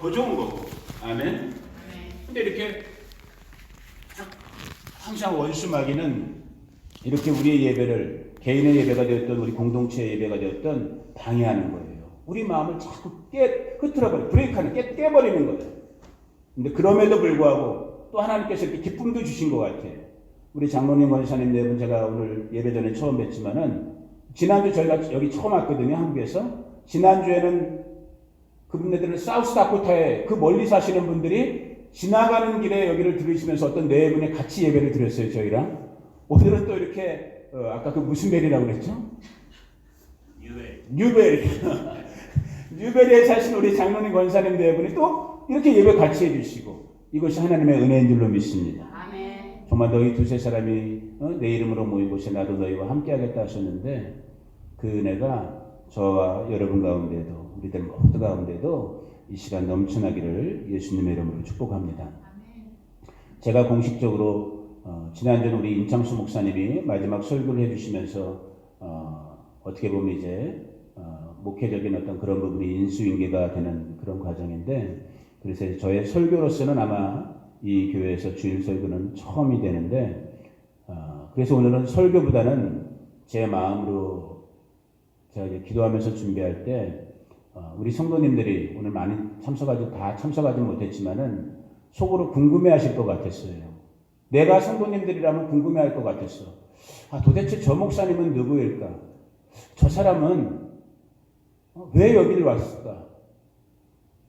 더 좋은 거고. 아멘. 근데 이렇게 항상 원수 마귀는 이렇게 우리의 예배를 개인의 예배가 되었던 우리 공동체의 예배가 되었던 방해하는 거예요. 우리 마음을 자꾸 흐트러버려 브레이크하는 깨버리는 거예요. 근데 그럼에도 불구하고 또 하나님께서 이렇게 기쁨도 주신 것 같아요. 우리 장로님 권사님 네 분 제가 오늘 예배 전에 처음 뵀지만은 지난주 저희가 여기 처음 왔거든요. 한국에서. 지난주에는 그분들은 사우스다코타에 그 멀리 사시는 분들이 지나가는 길에 여기를 들으시면서 어떤 네 분이 같이 예배를 드렸어요. 저희랑. 오늘은 또 이렇게 아까 그 무슨 벨이라고 그랬죠? 뉴벨. 뉴벨에 사신 우리 장로님 권사님 네 분이 또 이렇게 예배 같이 해주시고 이것이 하나님의 은혜인 줄로 믿습니다. 아멘. 정말 너희 두세 사람이 내 이름으로 모인 곳에 나도 너희와 함께 하겠다 하셨는데 그 은혜가 저와 여러분 가운데도 우리들 모두 가운데도 이 시간 넘쳐나기를 예수님의 이름으로 축복합니다. 아멘. 제가 공식적으로 지난주에 우리 임창수 목사님이 마지막 설교를 해주시면서 어떻게 보면 이제 목회적인 어떤 그런 부분이 인수인계가 되는 그런 과정인데 그래서 저의 설교로서는 아마 이 교회에서 주일 설교는 처음이 되는데 그래서 오늘은 설교보다는 제 마음으로 제가 이제 기도하면서 준비할 때 우리 성도님들이 오늘 많이 다 참석하지 못했지만은 속으로 궁금해하실 것 같았어요. 내가 성도님들이라면 궁금해할 것 같았어. 도대체 저 목사님은 누구일까? 저 사람은 왜 여기를 왔을까?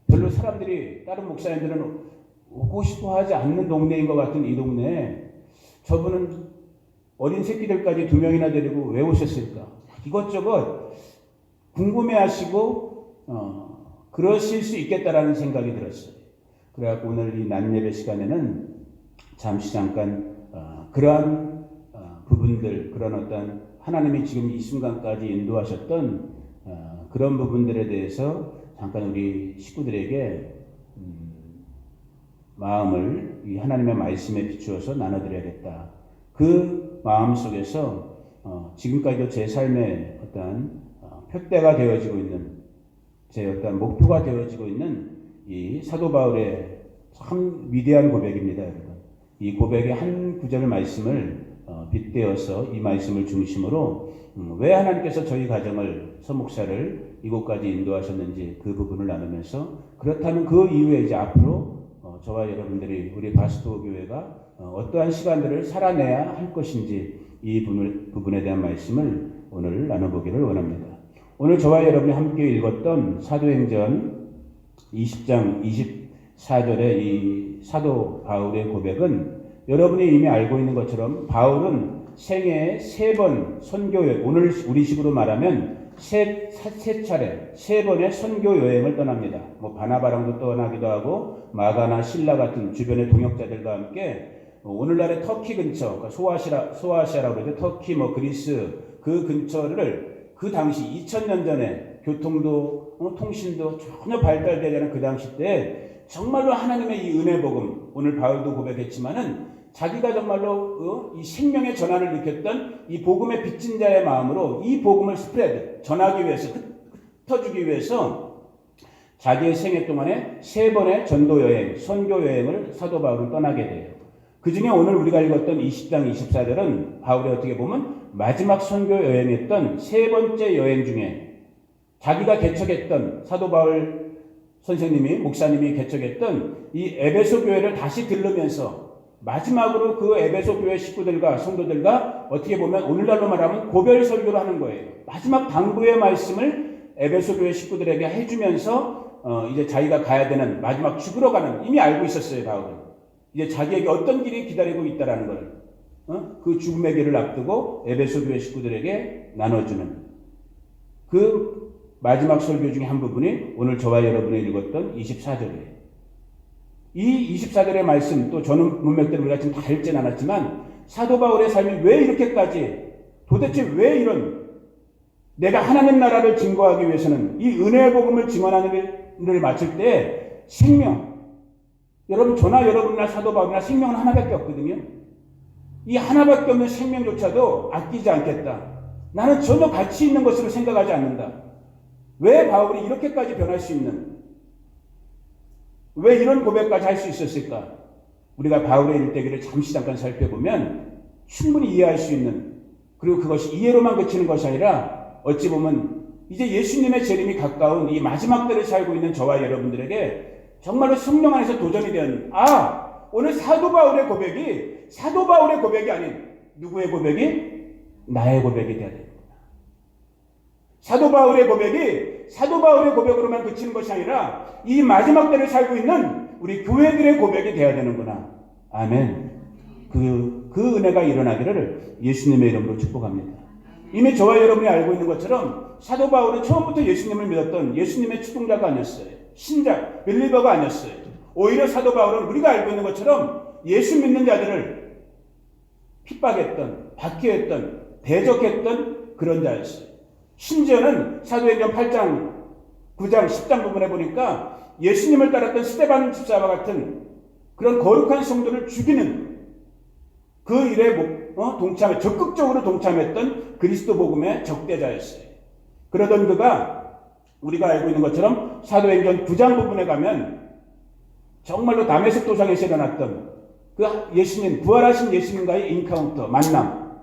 별로 사람들이 다른 목사님들은 오고 싶어 하지 않는 동네인 것 같은 이 동네에 저분은 어린 새끼들까지 2명이나 데리고 왜 오셨을까? 이것저것 궁금해하시고 그러실 수 있겠다라는 생각이 들었어요. 그래갖고 오늘 이 낮 예배 시간에는 잠깐 그러한 부분들, 그런 어떤 하나님이 지금 이 순간까지 인도하셨던 그런 부분들에 대해서 잠깐 우리 식구들에게 마음을 이 하나님의 말씀에 비추어서 나눠드려야겠다. 그 마음 속에서 지금까지도 제 삶의 어떤 표대가 되어지고 있는 제 어떤 목표가 되어지고 있는 이 사도 바울의 참 위대한 고백입니다, 여러분. 이 고백의 한 구절 말씀을 빗대어서 이 말씀을 중심으로 왜 하나님께서 저희 가정을 서목사를 이곳까지 인도하셨는지 그 부분을 나누면서 그렇다면 그 이후에 이제 앞으로 저와 여러분들이 우리 바스토 교회가 어떠한 시간들을 살아내야 할 것인지 이 부분에 대한 말씀을 오늘 나눠보기를 원합니다. 오늘 저와 여러분이 함께 읽었던 사도행전 20장 24절의 이 사도 바울의 고백은 여러분이 이미 알고 있는 것처럼 바울은 생애에 3번 선교여행, 오늘 우리식으로 말하면 세 차례, 3번의 선교 여행을 떠납니다. 바나바랑도 떠나기도 하고 마가나 실라 같은 주변의 동역자들과 함께 오늘날의 터키 근처, 그러니까 소아시아라고 그러죠. 터키, 그리스 그 근처를 그 당시 2000년 전에 교통도 통신도 전혀 발달되지 않은 그 당시 때 정말로 하나님의 이 은혜 복음, 오늘 바울도 고백했지만은 자기가 정말로 이 생명의 전환을 느꼈던 이 복음의 빚진 자의 마음으로 이 복음을 스프레드, 전하기 위해서, 흩어주기 위해서 자기의 생애 동안에 3번의 전도 여행, 선교 여행을 사도 바울은 떠나게 돼요. 그 중에 오늘 우리가 읽었던 20장 24절은 바울이 어떻게 보면 마지막 선교 여행했던 3번째 여행 중에 자기가 개척했던 사도 바울 선생님이, 목사님이 개척했던 이 에베소 교회를 다시 들르면서 마지막으로 그 에베소 교회 식구들과 성도들과 어떻게 보면 오늘날로 말하면 고별 설교를 하는 거예요. 마지막 당부의 말씀을 에베소 교회 식구들에게 해주면서 이제 자기가 가야 되는 마지막 죽으러 가는, 이미 알고 있었어요, 바울은. 이제 자기에게 어떤 길이 기다리고 있다라는 걸, 그 죽음의 길을 앞두고 에베소 교회 식구들에게 나눠주는 그 마지막 설교 중에 한 부분이 오늘 저와 여러분이 읽었던 24절이에요. 이 24절의 말씀, 또 저는 문맥대로 우리가 지금 다 읽진 않았지만 사도 바울의 삶이 왜 이렇게까지, 도대체 왜 이런, 내가 하나님 나라를 증거하기 위해서는 이 은혜의 복음을 증언하는 일을 마칠 때 생명, 여러분 저나 여러분이나 사도 바울이나 생명은 하나밖에 없거든요. 이 하나밖에 없는 생명조차도 아끼지 않겠다. 나는 전혀 가치 있는 것으로 생각하지 않는다. 왜 바울이 이렇게까지 변할 수 있는, 왜 이런 고백까지 할 수 있었을까? 우리가 바울의 일대기를 잠깐 살펴보면 충분히 이해할 수 있는, 그리고 그것이 이해로만 그치는 것이 아니라 어찌 보면 이제 예수님의 재림이 가까운 이 마지막 때를 살고 있는 저와 여러분들에게 정말로 성령 안에서 도전이 된, 오늘 사도 바울의 고백이 아닌 누구의 고백이? 나의 고백이 되어야 됩니다. 사도 바울의 고백으로만 그치는 것이 아니라 이 마지막 때를 살고 있는 우리 교회들의 고백이 되어야 되는구나. 아멘. 그 은혜가 일어나기를 예수님의 이름으로 축복합니다. 이미 저와 여러분이 알고 있는 것처럼 사도 바울은 처음부터 예수님을 믿었던 예수님의 추종자가 아니었어요. 신자, 빌리버가 아니었어요. 오히려 사도 바울은 우리가 알고 있는 것처럼 예수 믿는 자들을 핍박했던, 박해했던, 대적했던 그런 자였어요. 심지어는 사도행전 8장, 9장, 10장 부분에 보니까 예수님을 따랐던 스데반 집사와 같은 그런 거룩한 성도를 죽이는 그 일에 적극적으로 동참했던 그리스도 복음의 적대자였어요. 그러던 그가 우리가 알고 있는 것처럼 사도행전 9장 부분에 가면 정말로 다메섹 도상에서 일어났던 그 예수님, 부활하신 예수님과의 인카운터, 만남.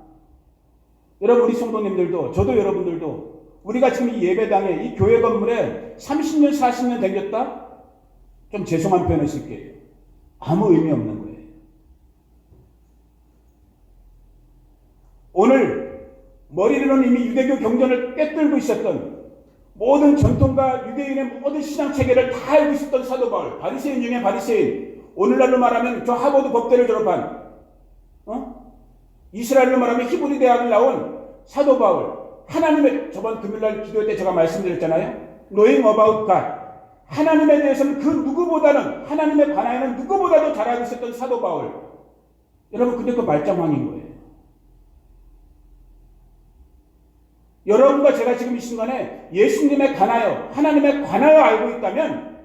여러분, 우리 성도님들도, 저도 여러분들도 우리가 지금 이 예배당에, 이 교회 건물에 30년, 40년 댕겼다? 좀 죄송한 표현을 쓸게요. 아무 의미 없는 거예요. 오늘 머리로는 이미 유대교 경전을 꿰뚫고 있었던, 모든 전통과 유대인의 모든 신앙 체계를 다 알고 있었던 사도 바울, 바리새인 중에 바리새인, 오늘날로 말하면 저 하버드 법대를 졸업한, 이스라엘로 말하면 히브리 대학을 나온 사도 바울, 하나님의, 저번 금요일날 기도 때 제가 말씀드렸잖아요. Knowing about God. 하나님에 대해서는 그 누구보다는, 하나님에 관하여는 누구보다도 잘 알고 있었던 사도 바울. 여러분, 근데 그 말짱왕인 거예요. 여러분과 제가 지금 이 순간에 예수님에 관하여, 하나님에 관하여 알고 있다면,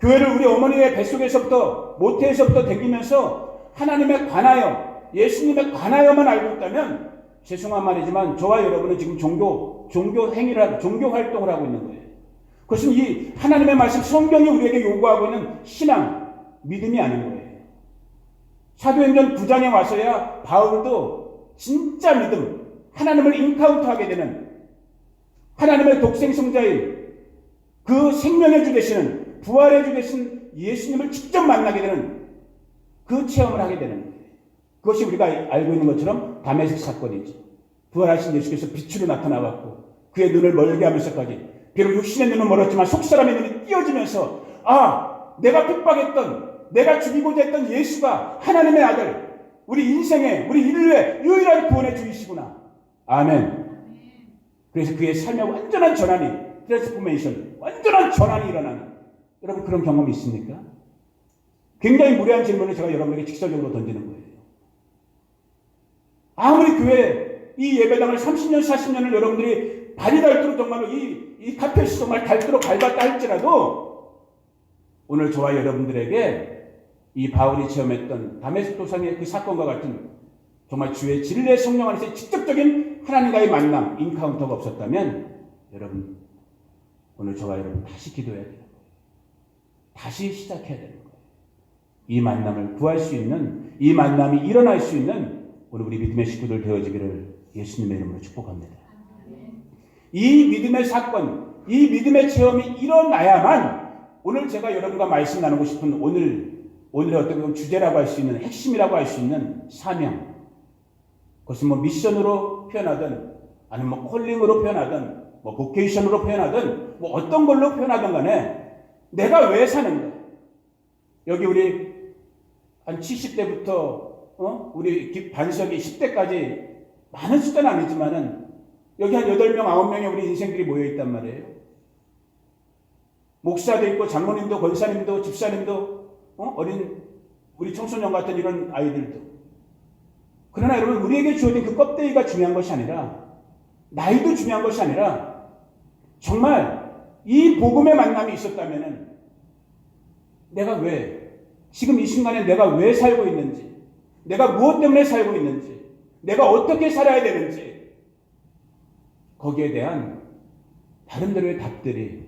교회를 우리 어머니의 뱃속에서부터, 모태에서부터 댕기면서 하나님에 관하여, 예수님에 관하여만 알고 있다면, 죄송한 말이지만 저와 여러분은 지금 종교 활동을 하고 있는 거예요. 그것은 이 하나님의 말씀, 성경이 우리에게 요구하고 있는 신앙, 믿음이 아닌 거예요. 사도행전 9장에 와서야 바울도 진짜 믿음, 하나님을 인카운트하게 되는, 하나님의 독생성자인 그 생명의 주 되시는, 부활의 주 되신 예수님을 직접 만나게 되는 그 체험을 하게 되는 거예요. 그것이 우리가 알고 있는 것처럼 다메섹 사건이죠. 부활하신 예수께서 빛으로 나타나왔고 그의 눈을 멀게 하면서까지, 비록 육신의 눈은 멀었지만 속사람의 눈이 띄어지면서, 내가 핍박했던, 내가 죽이고자 했던 예수가 하나님의 아들, 우리 인생의, 우리 인류의 유일한 구원의 주이시구나. 아멘. 그래서 그의 삶의 완전한 전환이, 트랜스포메이션, 완전한 전환이 일어나는, 여러분 그런 경험이 있습니까? 굉장히 무례한 질문을 제가 여러분에게 직설적으로 던지는 거예요. 아무리 교회 이 예배당을 30년, 40년을 여러분들이 발이 닳도록 정말로 이 카펫이 정말 닳도록 밟았다 할지라도, 오늘 저와 여러분들에게 이 바울이 체험했던 다메섹 도상의 그 사건과 같은 정말 주의 진리의 성령 안에서 직접적인 하나님과의 만남, 인카운터가 없었다면, 여러분 오늘 저와 여러분 다시 기도해야 돼요. 다시 시작해야 되는 거예요. 이 만남을 구할 수 있는, 이 만남이 일어날 수 있는 오늘 우리 믿음의 식구들 되어지기를 예수님의 이름으로 축복합니다. 이 믿음의 사건, 이 믿음의 체험이 일어나야만 오늘 제가 여러분과 말씀 나누고 싶은 오늘의 어떻게 보면 주제라고 할 수 있는, 핵심이라고 할 수 있는 사명, 그것은 미션으로 표현하든 아니면 콜링으로 표현하든 보케이션으로 표현하든 어떤 걸로 표현하든 간에 내가 왜 사는가. 여기 우리 한 70대부터 우리 반석이 10대까지 많은 숫자는 아니지만은 여기 한 8명, 9명의 우리 인생들이 모여있단 말이에요. 목사도 있고 장로님도 권사님도 집사님도 어린 우리 청소년 같은 이런 아이들도. 그러나 여러분, 우리에게 주어진 그 껍데기가 중요한 것이 아니라, 나이도 중요한 것이 아니라, 정말 이 복음의 만남이 있었다면은 내가 왜, 지금 이 순간에 내가 왜 살고 있는지, 내가 무엇 때문에 살고 있는지, 내가 어떻게 살아야 되는지, 거기에 대한 나름대로의 답들이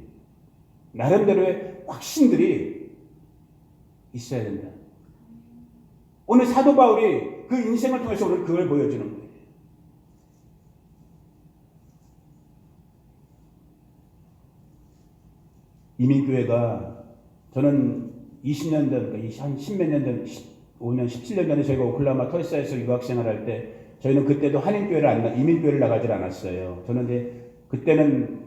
나름대로의 확신들이 있어야 된다. 오늘 사도 바울이 그 인생을 통해서 오늘 그걸 보여주는 거예요. 이민교회가 저는 20년 전, 그러니까 한 10몇 년 전, 5년, 17년 전에 저희가 오클라호마 털사에서 유학생활 할 때 저희는 그때도 한인교회를 이민교회를 나가질 않았어요. 저는 이제 그때는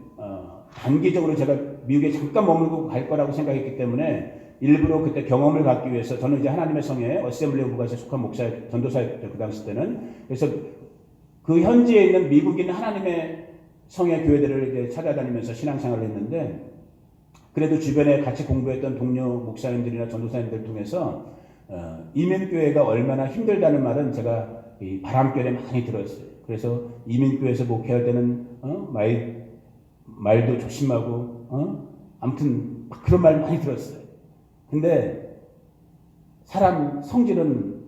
단기적으로 제가 미국에 잠깐 머물고 갈 거라고 생각했기 때문에 일부러 그때 경험을 갖기 위해서 저는 이제 하나님의 성에 어셈블리 오브 갓에 속한 목사 전도사였죠. 그 당시 때는. 그래서 그 현지에 있는 미국인 하나님의 성의 교회들을 이제 찾아다니면서 신앙생활을 했는데 그래도 주변에 같이 공부했던 동료 목사님들이나 전도사님들 통해서 이민교회가 얼마나 힘들다는 말은 제가 이 바람결에 많이 들었어요. 그래서 이민교회에서 목회할 때는 말도 조심하고 아무튼 그런 말 많이 들었어요. 근데 사람 성질은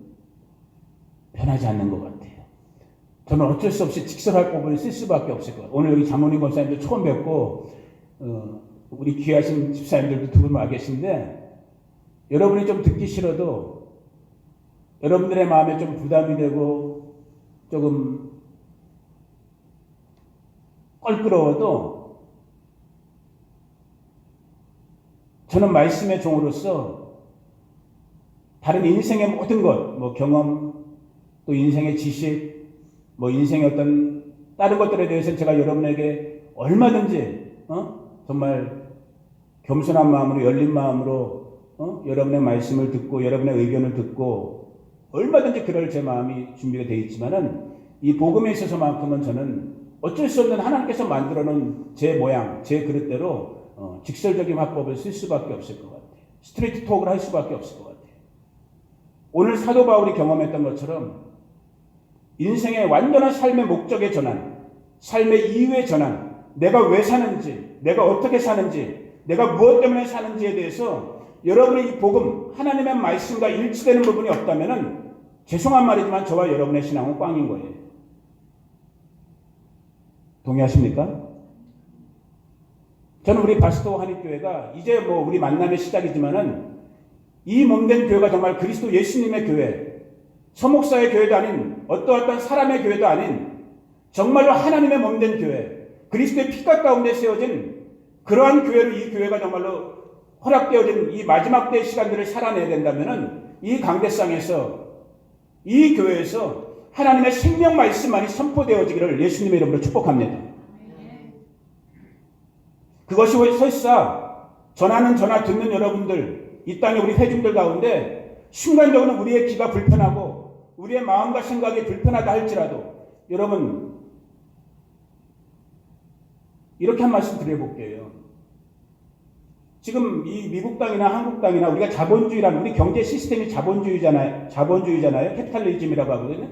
변하지 않는 것 같아요. 저는 어쩔 수 없이 직설할 부분을 쓸 수밖에 없을 것 같아요. 오늘 여기 장모님 권사님도 처음 뵙고 우리 귀하신 집사님들도 두 분 와 계신데 여러분이 좀 듣기 싫어도 여러분들의 마음에 좀 부담이 되고 조금 껄끄러워도 저는 말씀의 종으로서 다른 인생의 모든 것, 뭐 경험, 또 인생의 지식, 뭐 인생의 어떤 다른 것들에 대해서는 제가 여러분에게 얼마든지 정말 겸손한 마음으로 열린 마음으로 여러분의 말씀을 듣고 여러분의 의견을 듣고 얼마든지 그럴 제 마음이 준비가 되어 있지만은 이 복음에 있어서만큼은 저는 어쩔 수 없는 하나님께서 만들어 놓은 제 모양, 제 그릇대로 직설적인 화법을 쓸 수밖에 없을 것 같아요. 스트레이트 톡을 할 수밖에 없을 것 같아요. 오늘 사도 바울이 경험했던 것처럼 인생의 완전한 삶의 목적의 전환, 삶의 이유의 전환, 내가 왜 사는지, 내가 어떻게 사는지, 내가 무엇 때문에 사는지에 대해서 여러분의 이 복음, 하나님의 말씀과 일치되는 부분이 없다면은 죄송한 말이지만 저와 여러분의 신앙은 꽝인 거예요. 동의하십니까? 저는 우리 바스토 한인교회가 이제 뭐 우리 만남의 시작이지만은 이 몸된 교회가 정말 그리스도 예수님의 교회, 서목사의 교회도 아닌 어떠한 사람의 교회도 아닌 정말로 하나님의 몸된 교회, 그리스도의 피가 가운데 세워진 그러한 교회로 이 교회가 정말로 허락되어진 이 마지막 때의 시간들을 살아내야 된다면은 이 강대상에서 이 교회에서 하나님의 생명 말씀만이 선포되어지기를 예수님의 이름으로 축복합니다. 그것이 설사 전하는 전하 듣는 여러분들, 이 땅의 우리 회중들 가운데 순간적으로 우리의 귀가 불편하고 우리의 마음과 생각이 불편하다 할지라도 여러분 이렇게 한 말씀 드려볼게요. 지금 이 미국 땅이나 한국 땅이나 우리가 자본주의라는 우리 경제 시스템이 자본주의잖아요. 캐피탈리즘이라고 하거든요.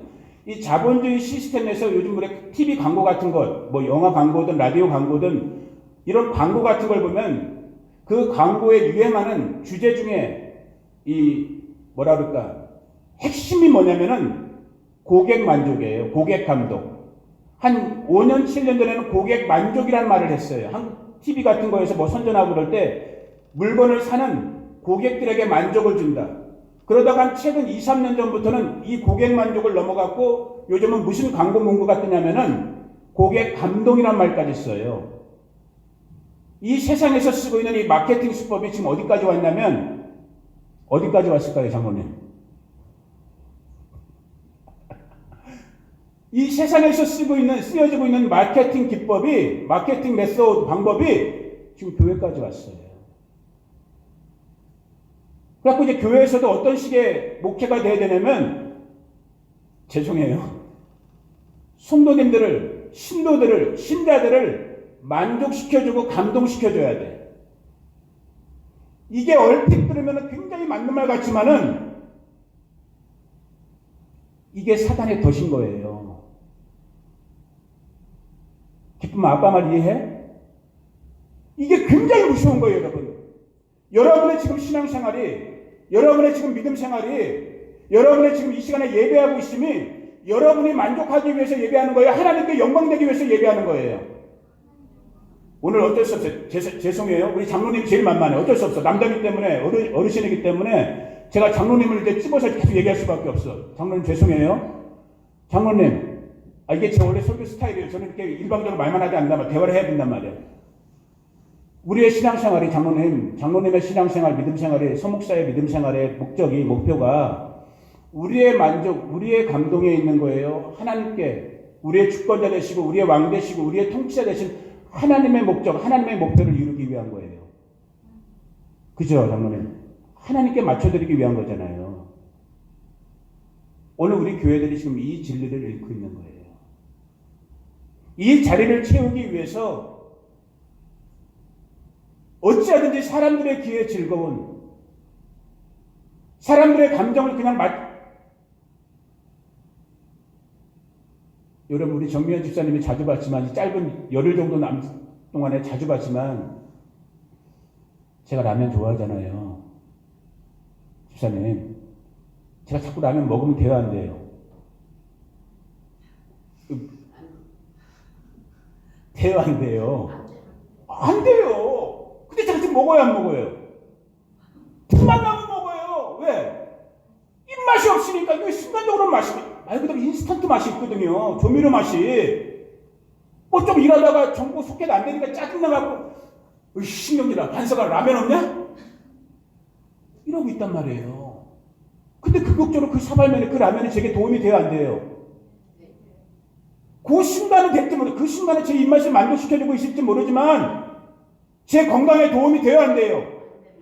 이 자본주의 시스템에서 요즘 우리 TV 광고 같은 것, 뭐 영화 광고든 라디오 광고든 이런 광고 같은 걸 보면 그 광고에 유행하는 주제 중에 이 뭐라 그럴까 핵심이 뭐냐면은 고객 만족이에요. 고객 감독. 한 5년 7년 전에는 고객 만족이라는 말을 했어요. 한국 TV 같은 거에서 뭐 선전하고 그럴 때 물건을 사는 고객들에게 만족을 준다. 그러다가 한 최근 2, 3년 전부터는 이 고객 만족을 넘어갔고 요즘은 무슨 광고 문구가 뜨냐면은 고객 감동이란 말까지 써요. 이 세상에서 쓰고 있는 이 마케팅 수법이 지금 어디까지 왔냐면 어디까지 왔을까요, 장모님? 이 세상에서 쓰여지고 있는 마케팅 기법이, 마케팅 메소드 방법이 지금 교회까지 왔어요. 그래서 이제 교회에서도 어떤 식의 목회가 돼야 되냐면, 죄송해요. 성도님들을, 신도들을, 신자들을 만족시켜주고 감동시켜줘야 돼. 이게 얼핏 들으면 굉장히 맞는 말 같지만은 이게 사단의 덫인 거예요. 기쁨 아빠 말 이해해? 이게 굉장히 무서운 거예요, 여러분. 여러분의 지금 신앙생활이, 여러분의 지금 믿음 생활이, 여러분의 지금 이 시간에 예배하고 있음이 여러분이 만족하기 위해서 예배하는 거예요? 하나님께 영광되기 위해서 예배하는 거예요? 오늘 어쩔 수 없어요. 죄송해요. 우리 장로님 제일 만만해. 어쩔 수 없어. 남자이기 때문에, 어르신이기 때문에 제가 장로님을 이제 찝어서 계속 얘기할 수밖에 없어. 장로님 죄송해요. 장로님, 이게 제 원래 설교 스타일이에요. 저는 이렇게 일방적으로 말만 하지 않는단 대화를 해야 된단 말이에요. 우리의 신앙생활이 장로님의 신앙생활, 믿음생활의, 서목사의 믿음생활의 목표가 우리의 만족, 우리의 감동에 있는 거예요. 하나님께 우리의 주권자 되시고 우리의 왕 되시고 우리의 통치자 되신 하나님의 목적, 하나님의 목표를 이루기 위한 거예요. 그죠, 장로님? 하나님께 맞춰드리기 위한 거잖아요. 오늘 우리 교회들이 지금 이 진리를 잃고 있는 거예요. 이 자리를 채우기 위해서 어찌하든지 사람들의 귀에 즐거운, 사람들의 감정을 그냥 여러분, 우리 정미연 집사님이 자주 봤지만, 이 짧은 열흘 정도 동안에 자주 봤지만, 제가 라면 좋아하잖아요. 집사님, 제가 자꾸 라면 먹으면 돼요, 안 돼요? 돼요, 안 돼요? 안 돼요. 근데 제가 지금 먹어요, 안 먹어요? 틈만 나면 먹어요. 왜? 입맛이 없으니까. 이게 순간적으로 맛이, 말 그대로 인스턴트 맛이 있거든요. 조미료 맛이. 뭐 좀 일하다가 정보 속개가 안 되니까 짜증나갖고, 신경질나. 반서가 라면 없냐? 이러고 있단 말이에요. 근데 극적으로 그 사발면에 그 라면이 제게 도움이 돼야 안 돼요? 그 순간은 될지 모르, 그 순간에 제 입맛을 만족시켜주고 있을지 모르지만, 제 건강에 도움이 돼야 안 돼요?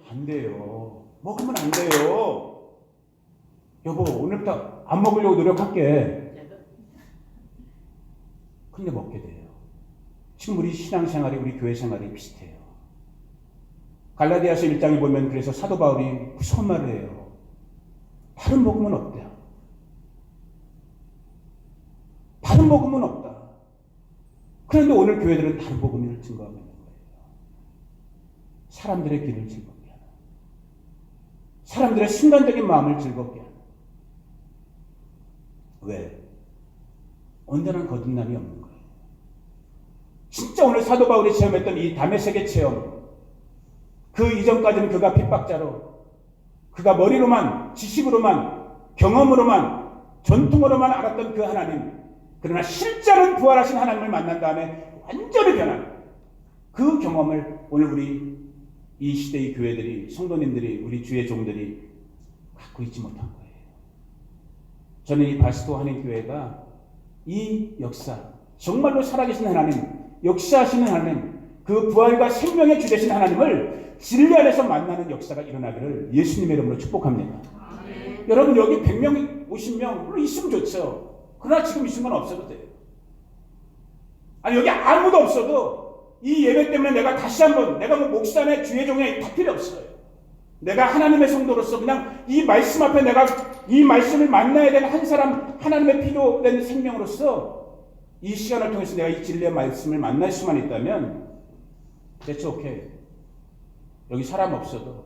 안 돼요. 먹으면 안 돼요. 여보, 오늘부터 안 먹으려고 노력할게. 근데 먹게 돼요. 지금 우리 신앙생활이, 우리 교회 생활이 비슷해요. 갈라디아서 1장에 보면 그래서 사도 바울이 무서운 말을 해요. 다른 복음은 없대요. 다른 복음은 없다. 그런데 오늘 교회들은 다른 복음을 증거하고 있는 거예요. 사람들의 귀를 즐겁게 하는, 사람들의 순간적인 마음을 즐겁게 하는. 왜? 온전한 거듭남이 없는 거예요. 진짜 오늘 사도 바울이 체험했던 이 다메섹의 체험, 그 이전까지는 그가 핍박자로, 그가 머리로만, 지식으로만, 경험으로만, 전통으로만 알았던 그 하나님, 그러나 실제로는 부활하신 하나님을 만난 다음에 완전히 변한 그 경험을 오늘 우리 이 시대의 교회들이, 성도님들이, 우리 주의 종들이 갖고 있지 못한 거예요. 저는 이 바스도 한인교회가 이 역사, 정말로 살아계신 하나님, 역사하시는 하나님, 그 부활과 생명의 주 되신 하나님을 진리 안에서 만나는 역사가 일어나기를 예수님의 이름으로 축복합니다. 여러분, 여기 100명, 50명 물론 있으면 좋죠. 그러나 지금 이 순간 없어도 돼요. 아니, 여기 아무도 없어도 이 예배 때문에 내가 다시 한번, 내가 뭐 목사네 주의 종에 다 필요 없어요. 내가 하나님의 성도로서 그냥 이 말씀 앞에 내가 이 말씀을 만나야 되는 한 사람, 하나님의 필요된 생명으로서 이 시간을 통해서 내가 이 진리의 말씀을 만날 수만 있다면 대체 오케이. 여기 사람 없어도.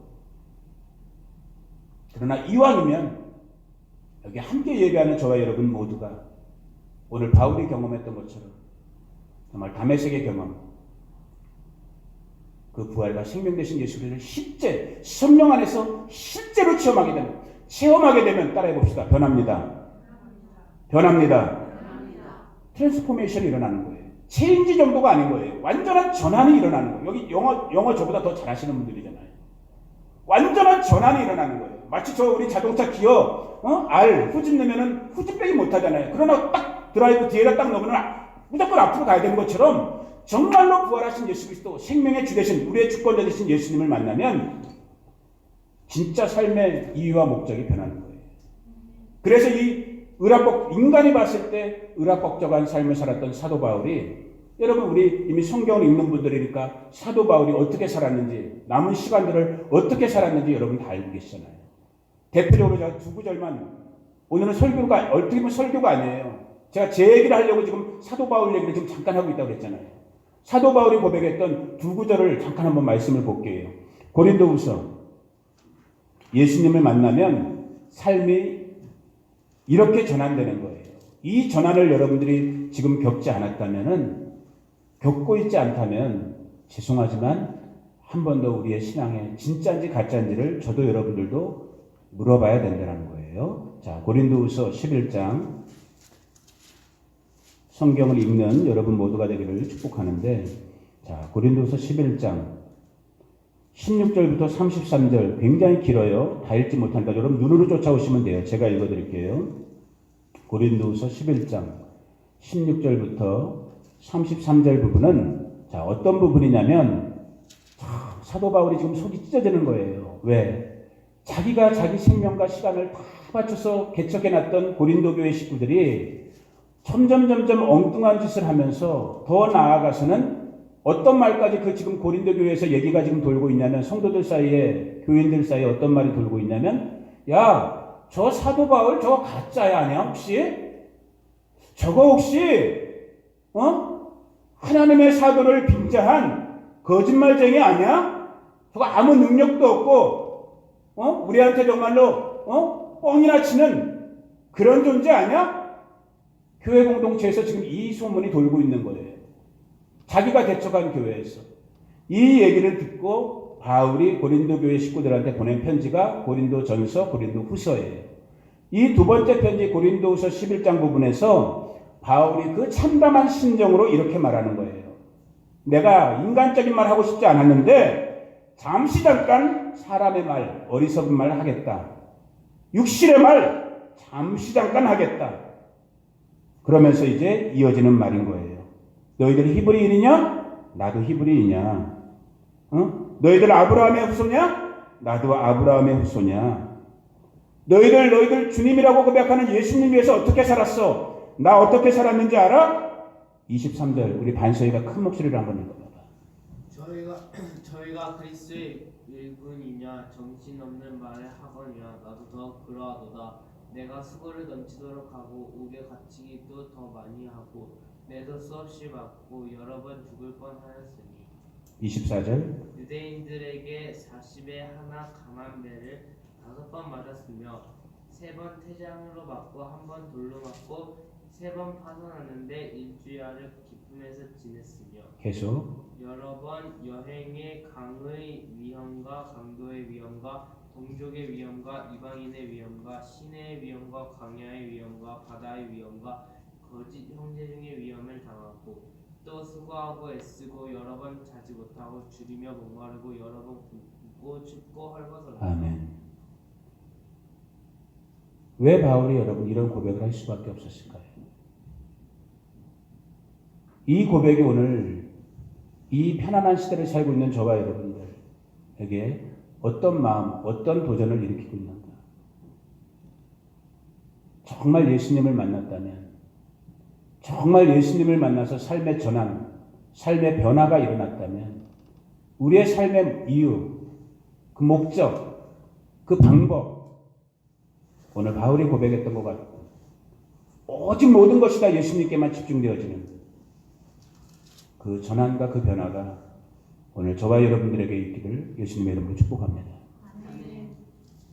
그러나 이왕이면 여기 함께 예배하는 저와 여러분 모두가 오늘 바울이 경험했던 것처럼 정말 다메섹의 경험, 그 부활과 생명 되신 예수를 실제 성령 안에서 실제로 체험하게 되면 따라해 봅시다. 변합니다. 트랜스포메이션이 일어나는 거예요. 체인지 정도가 아닌 거예요. 완전한 전환이 일어나는 거예요. 여기 영어 저보다 더 잘하시는 분들이잖아요. 완전한 전환이 일어나는 거예요. 마치 우리 자동차 기어 R 후진 넣으면은 후진백이 못 하잖아요. 그러나 딱 드라이브 뒤에다 딱 넣으면 무조건 앞으로 가야 되는 것처럼 정말로 부활하신 예수 그리스도, 생명의 주 되신, 우리의 주권자 되신 예수님을 만나면 진짜 삶의 이유와 목적이 변하는 거예요. 그래서 이 인간이 봤을 때 의락벅적한 삶을 살았던 사도 바울이, 여러분 우리 이미 성경을 읽는 분들이니까 사도 바울이 어떻게 살았는지, 남은 시간들을 어떻게 살았는지 여러분 다 알고 계시잖아요. 대표적으로 제가 두 구절만, 오늘은 설교가, 어떻게 보면 설교가 아니에요. 제가 제 얘기를 하려고 지금 사도 바울 얘기를 지금 잠깐 하고 있다고 그랬잖아요. 사도 바울이 고백했던 두 구절을 잠깐 한번 말씀을 볼게요. 고린도후서, 예수님을 만나면 삶이 이렇게 전환되는 거예요. 이 전환을 여러분들이 지금 겪지 않았다면은, 겪고 있지 않다면 죄송하지만 한 번 더 우리의 신앙에 진짜인지 가짜인지를 저도 여러분들도 물어봐야 된다는 거예요. 자, 고린도후서 11장 성경을 읽는 여러분 모두가 되기를 축복하는데, 자, 고린도후서 11장 16절부터 33절 굉장히 길어요. 다 읽지 못하니까 여러분 눈으로 쫓아오시면 돼요. 제가 읽어드릴게요. 고린도후서 11장 16절부터 33절 부분은 자, 어떤 부분이냐면 사도 바울이 지금 속이 찢어지는 거예요. 왜? 자기가 자기 생명과 시간을 다 바쳐서 개척해놨던 고린도 교회 식구들이 점점 엉뚱한 짓을 하면서 더 나아가서는 어떤 말까지 그 지금 고린도 교회에서 얘기가 지금 돌고 있냐면, 성도들 사이에, 교인들 사이에 어떤 말이 돌고 있냐면, 야, 저 사도 바울 저거 가짜야 아니야 혹시? 저거 혹시 하나님의 사도를 빙자한 거짓말쟁이 아니야? 저거 아무 능력도 없고 우리한테 정말로 뻥이나 치는 그런 존재 아니야? 교회 공동체에서 지금 이 소문이 돌고 있는 거예요. 자기가 개척한 교회에서. 이 얘기를 듣고 바울이 고린도 교회 식구들한테 보낸 편지가 고린도전서, 고린도후서예요. 이 두 번째 편지 고린도후서 11장 부분에서 바울이 그 참담한 심정으로 이렇게 말하는 거예요. 내가 인간적인 말 하고 싶지 않았는데 잠시 잠깐 사람의 말, 어리석은 말 하겠다. 육신의 말 잠시 잠깐 하겠다. 그러면서 이제 이어지는 말인 거예요. 너희들이 히브리인이냐? 나도 히브리인이냐? 너희들 아브라함의 후손이냐? 나도 아브라함의 후손이야. 너희들 주님이라고 고백하는 예수님 위해서 어떻게 살았어? 나 어떻게 살았는지 알아? 23절 우리 반서희가 큰 목소리로 한번 읽어봐봐. 저희가 그리스도의 일꾼이냐 정신없는 말을 하거니와 나도 더 그러하도다. 내가 수고를 넘치도록 하고 옥에 갇히기도 더 많이 하고 매도 수없이 맞고 여러 번 죽을 뻔하였으니. 24절 유대인들에게 40에 하나 강한 매를 5번 맞았으며 3번 태장으로 맞고 1번 돌로 맞고 3번 파손하는데 일주일을 기쁨에서 지냈으며 계속 여러 번 여행에 강의 위험과 강도의 위험과 동족의 위험과 이방인의 위험과 시내의 위험과 광야의 위험과 바다의 위험과 거짓 형제 중의 위험을 당하고 또 수고하고 애쓰고 여러 번 자지 못하고 줄이며 목마르고 여러 번 굶고 춥고 헐벗었다. 아멘. 왜 바울이 여러분 이런 고백을 할 수밖에 없었을까요? 이 고백이 오늘 이 편안한 시대를 살고 있는 저와 여러분들에게 어떤 마음, 어떤 도전을 일으키고 있는가? 정말 예수님을 만났다면, 정말 예수님을 만나서 삶의 전환, 삶의 변화가 일어났다면 우리의 삶의 이유, 그 목적, 그 방법, 오늘 바울이 고백했던 것 같고 오직 모든 것이 다 예수님께만 집중되어지는 그 전환과 그 변화가 오늘 저와 여러분들에게 있기를 예수님의 이름으로 축복합니다.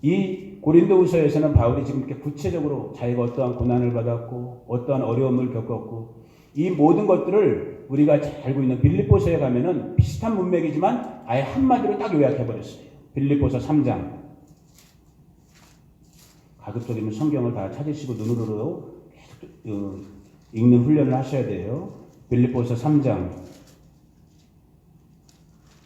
이 고린도후서에서는 바울이 지금 이렇게 구체적으로 자기가 어떠한 고난을 받았고 어떠한 어려움을 겪었고 이 모든 것들을 우리가 잘 알고 있는 빌립보서에 가면은 비슷한 문맥이지만 아예 한마디로 딱 요약해버렸어요. 빌립보서 3장. 가급적이면 성경을 다 찾으시고 눈으로 계속 읽는 훈련을 하셔야 돼요. 빌립보서 3장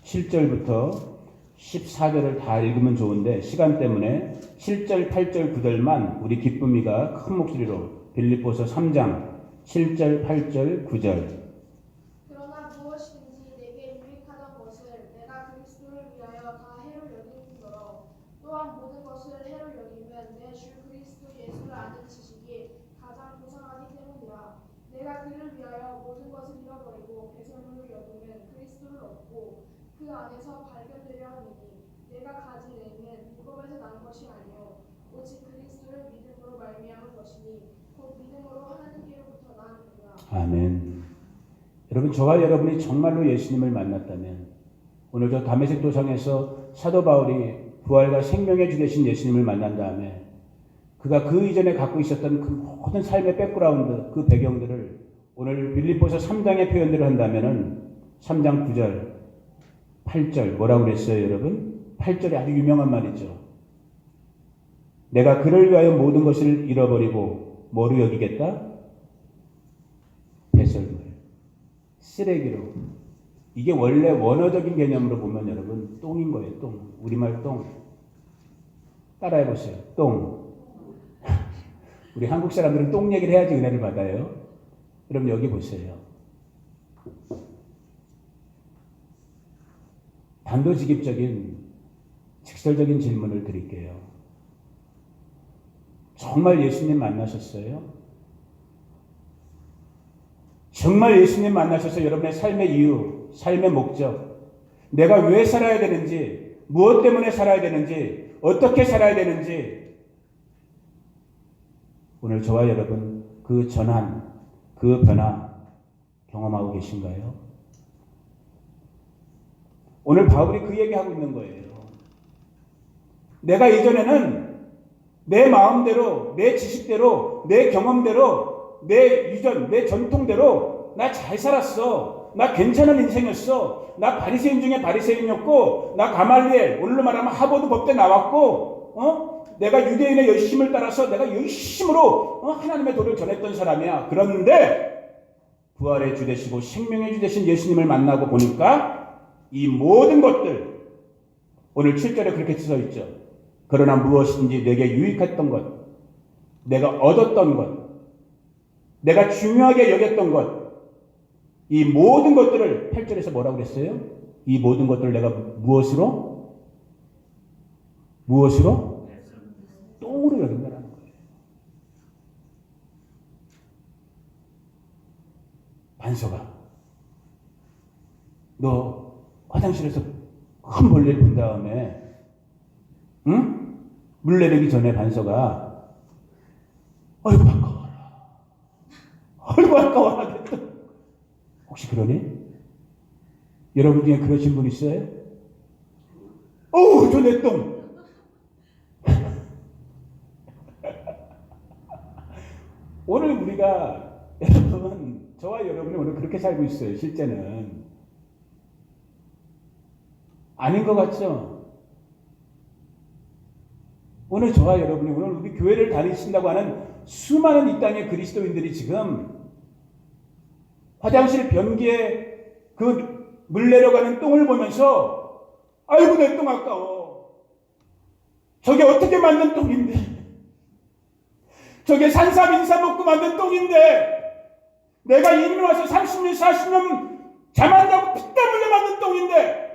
7절부터 14절을 다 읽으면 좋은데 시간 때문에 7절, 8절, 9절만 우리 기쁨이가 큰 목소리로 빌립보서 3장 7절, 8절, 9절. 그러나 무엇이든지 내게 유익하던 것을 내가 그리스도를 위하여 다 해로 여기므로 또한 모든 것을 해로 여기면 내 주 그리스도 예수를 아는 지식이 가장 고상하기 때문이라. 내가 그를 위하여 모든 것을 잃어버리고 배설물로 여기면 그리스도를 얻고 그 안에서 발견되려 하느니 내가 가진 의는 율법에서 난 것이 아니요 오직 그리스도를 믿음으로 말미암은 것이니 곧 믿음으로 하나님께로부터 난 것이라. 아멘. 여러분, 저와 여러분이 정말로 예수님을 만났다면 오늘 저 다메섹 도상에서 사도 바울이 부활과 생명의 주 되신 예수님을 만난 다음에 그가 그 이전에 갖고 있었던 그 모든 삶의 백그라운드, 그 배경들을 오늘 빌립보서 3장의 표현들을 한다면은 3장 9절 8절 뭐라고 그랬어요, 여러분? 8절이 아주 유명한 말이죠. 내가 그를 위하여 모든 것을 잃어버리고 뭐로 여기겠다? 배설물, 쓰레기로. 이게 원래 원어적인 개념으로 보면 여러분 똥인 거예요. 똥. 우리말 똥. 따라해 보세요. 똥. 우리 한국 사람들은 똥 얘기를 해야지 은혜를 받아요. 그럼 여기 보세요. 단도직입적인 직설적인 질문을 드릴게요. 정말 예수님 만나셨어요? 정말 예수님 만나셔서 여러분의 삶의 이유, 삶의 목적, 내가 왜 살아야 되는지, 무엇 때문에 살아야 되는지, 어떻게 살아야 되는지, 오늘 저와 여러분 그 전환, 그 변화 경험하고 계신가요? 오늘 바울이 그 얘기하고 있는 거예요. 내가 이전에는 내 마음대로, 내 지식대로, 내 경험대로, 내 유전, 내 전통대로 나 잘 살았어. 나 괜찮은 인생이었어. 나 바리새인 중에 바리새인이었고, 나 가말리엘, 오늘로 말하면 하버드 법대 나왔고, 내가 유대인의 열심을 따라서 내가 열심으로 하나님의 도를 전했던 사람이야. 그런데 부활의 주 되시고 생명의 주 되신 예수님을 만나고 보니까 이 모든 것들, 오늘 7절에 그렇게 써 있죠. 그러나 무엇인지 내게 유익했던 것, 내가 얻었던 것, 내가 중요하게 여겼던 것, 이 모든 것들을 8절에서 뭐라고 그랬어요? 이 모든 것들을 내가 무엇으로? 똥으로 여긴다는 거예요. 반석아, 너 화장실에서 큰 벌레를 본 다음에 물 내리기 전에 반석아, 아이고 아까워라 됐다. 혹시 그러니? 여러분 중에 그러신 분 있어요? 어우 저 내 똥. 오늘 우리가 여러분, 저와 여러분이 오늘 그렇게 살고 있어요. 실제는 아닌 것 같죠? 오늘 저와 여러분이 오늘 우리 교회를 다니신다고 하는 수많은 이 땅의 그리스도인들이 지금 화장실 변기에 그 물 내려가는 똥을 보면서 아이고 내 똥 아까워. 저게 어떻게 만든 똥인데, 저게 산사민사 먹고 만든 똥인데, 내가 이민 와서 30년 40년 잠안자고 피땀 흘려 만든 똥인데,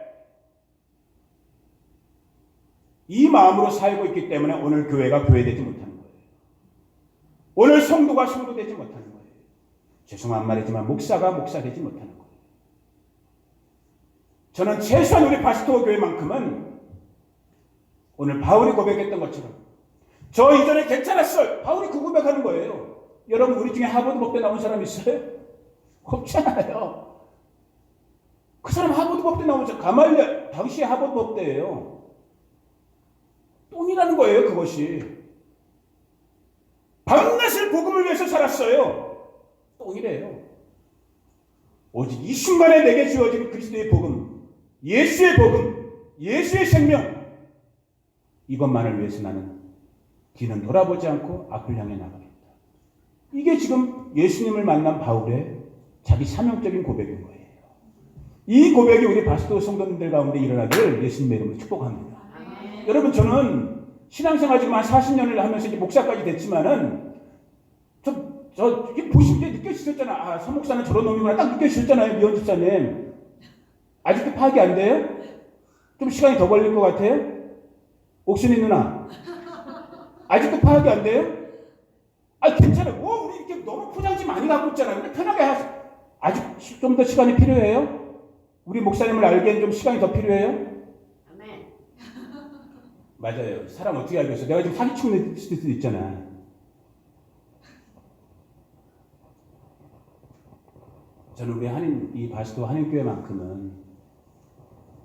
이 마음으로 살고 있기 때문에 오늘 교회가 교회되지 못하는 거예요. 오늘 성도가 성도되지 못하는 거예요. 죄송한 말이지만 목사가 목사되지 못하는 거예요. 저는 최소한 우리 바스토 교회만큼은 오늘 바울이 고백했던 것처럼 저 이전에 괜찮았어요. 바울이 그 고백하는 거예요. 여러분 우리 중에 하버드 법대 나온 사람 있어요? 없잖아요. 그 사람 하버드 법대 나온 사람, 가말리엘 당시에 하버드 법대예요. 똥이라는 거예요. 그것이 밤낮을 복음을 위해서 살았어요. 똥이래요. 오직 이 순간에 내게 주어진 그리스도의 복음, 예수의 복음, 예수의 생명, 이것만을 위해서 나는 뒤는 돌아보지 않고 앞을 향해 나가겠다. 이게 지금 예수님을 만난 바울의 자기 사명적인 고백인 거예요. 이 고백이 우리 바스토 성도님들 가운데 일어나길 예수님의 이름으로 축복합니다. 여러분 저는 신앙생활 지금 한 40년을 하면서 이제 목사까지 됐지만은 이게 보시면 이제 느껴지셨잖아. 아, 서목사는 저런 놈이구나. 딱 느껴지셨잖아요. 미원 집사님. 아직도 파악이 안 돼요? 좀 시간이 더 걸릴 것 같아요? 옥순이 누나. 아직도 파악이 안 돼요? 아, 괜찮아요. 우리 이렇게 너무 포장지 많이 갖고 있잖아요. 근데 편하게 하세요. 아직 좀 더 시간이 필요해요? 우리 목사님을 알기엔 좀 시간이 더 필요해요? 아멘. 맞아요. 사람 어떻게 알겠어? 내가 지금 사기치는 수도 있잖아. 저는 우리 이 바스토 한인교회만큼은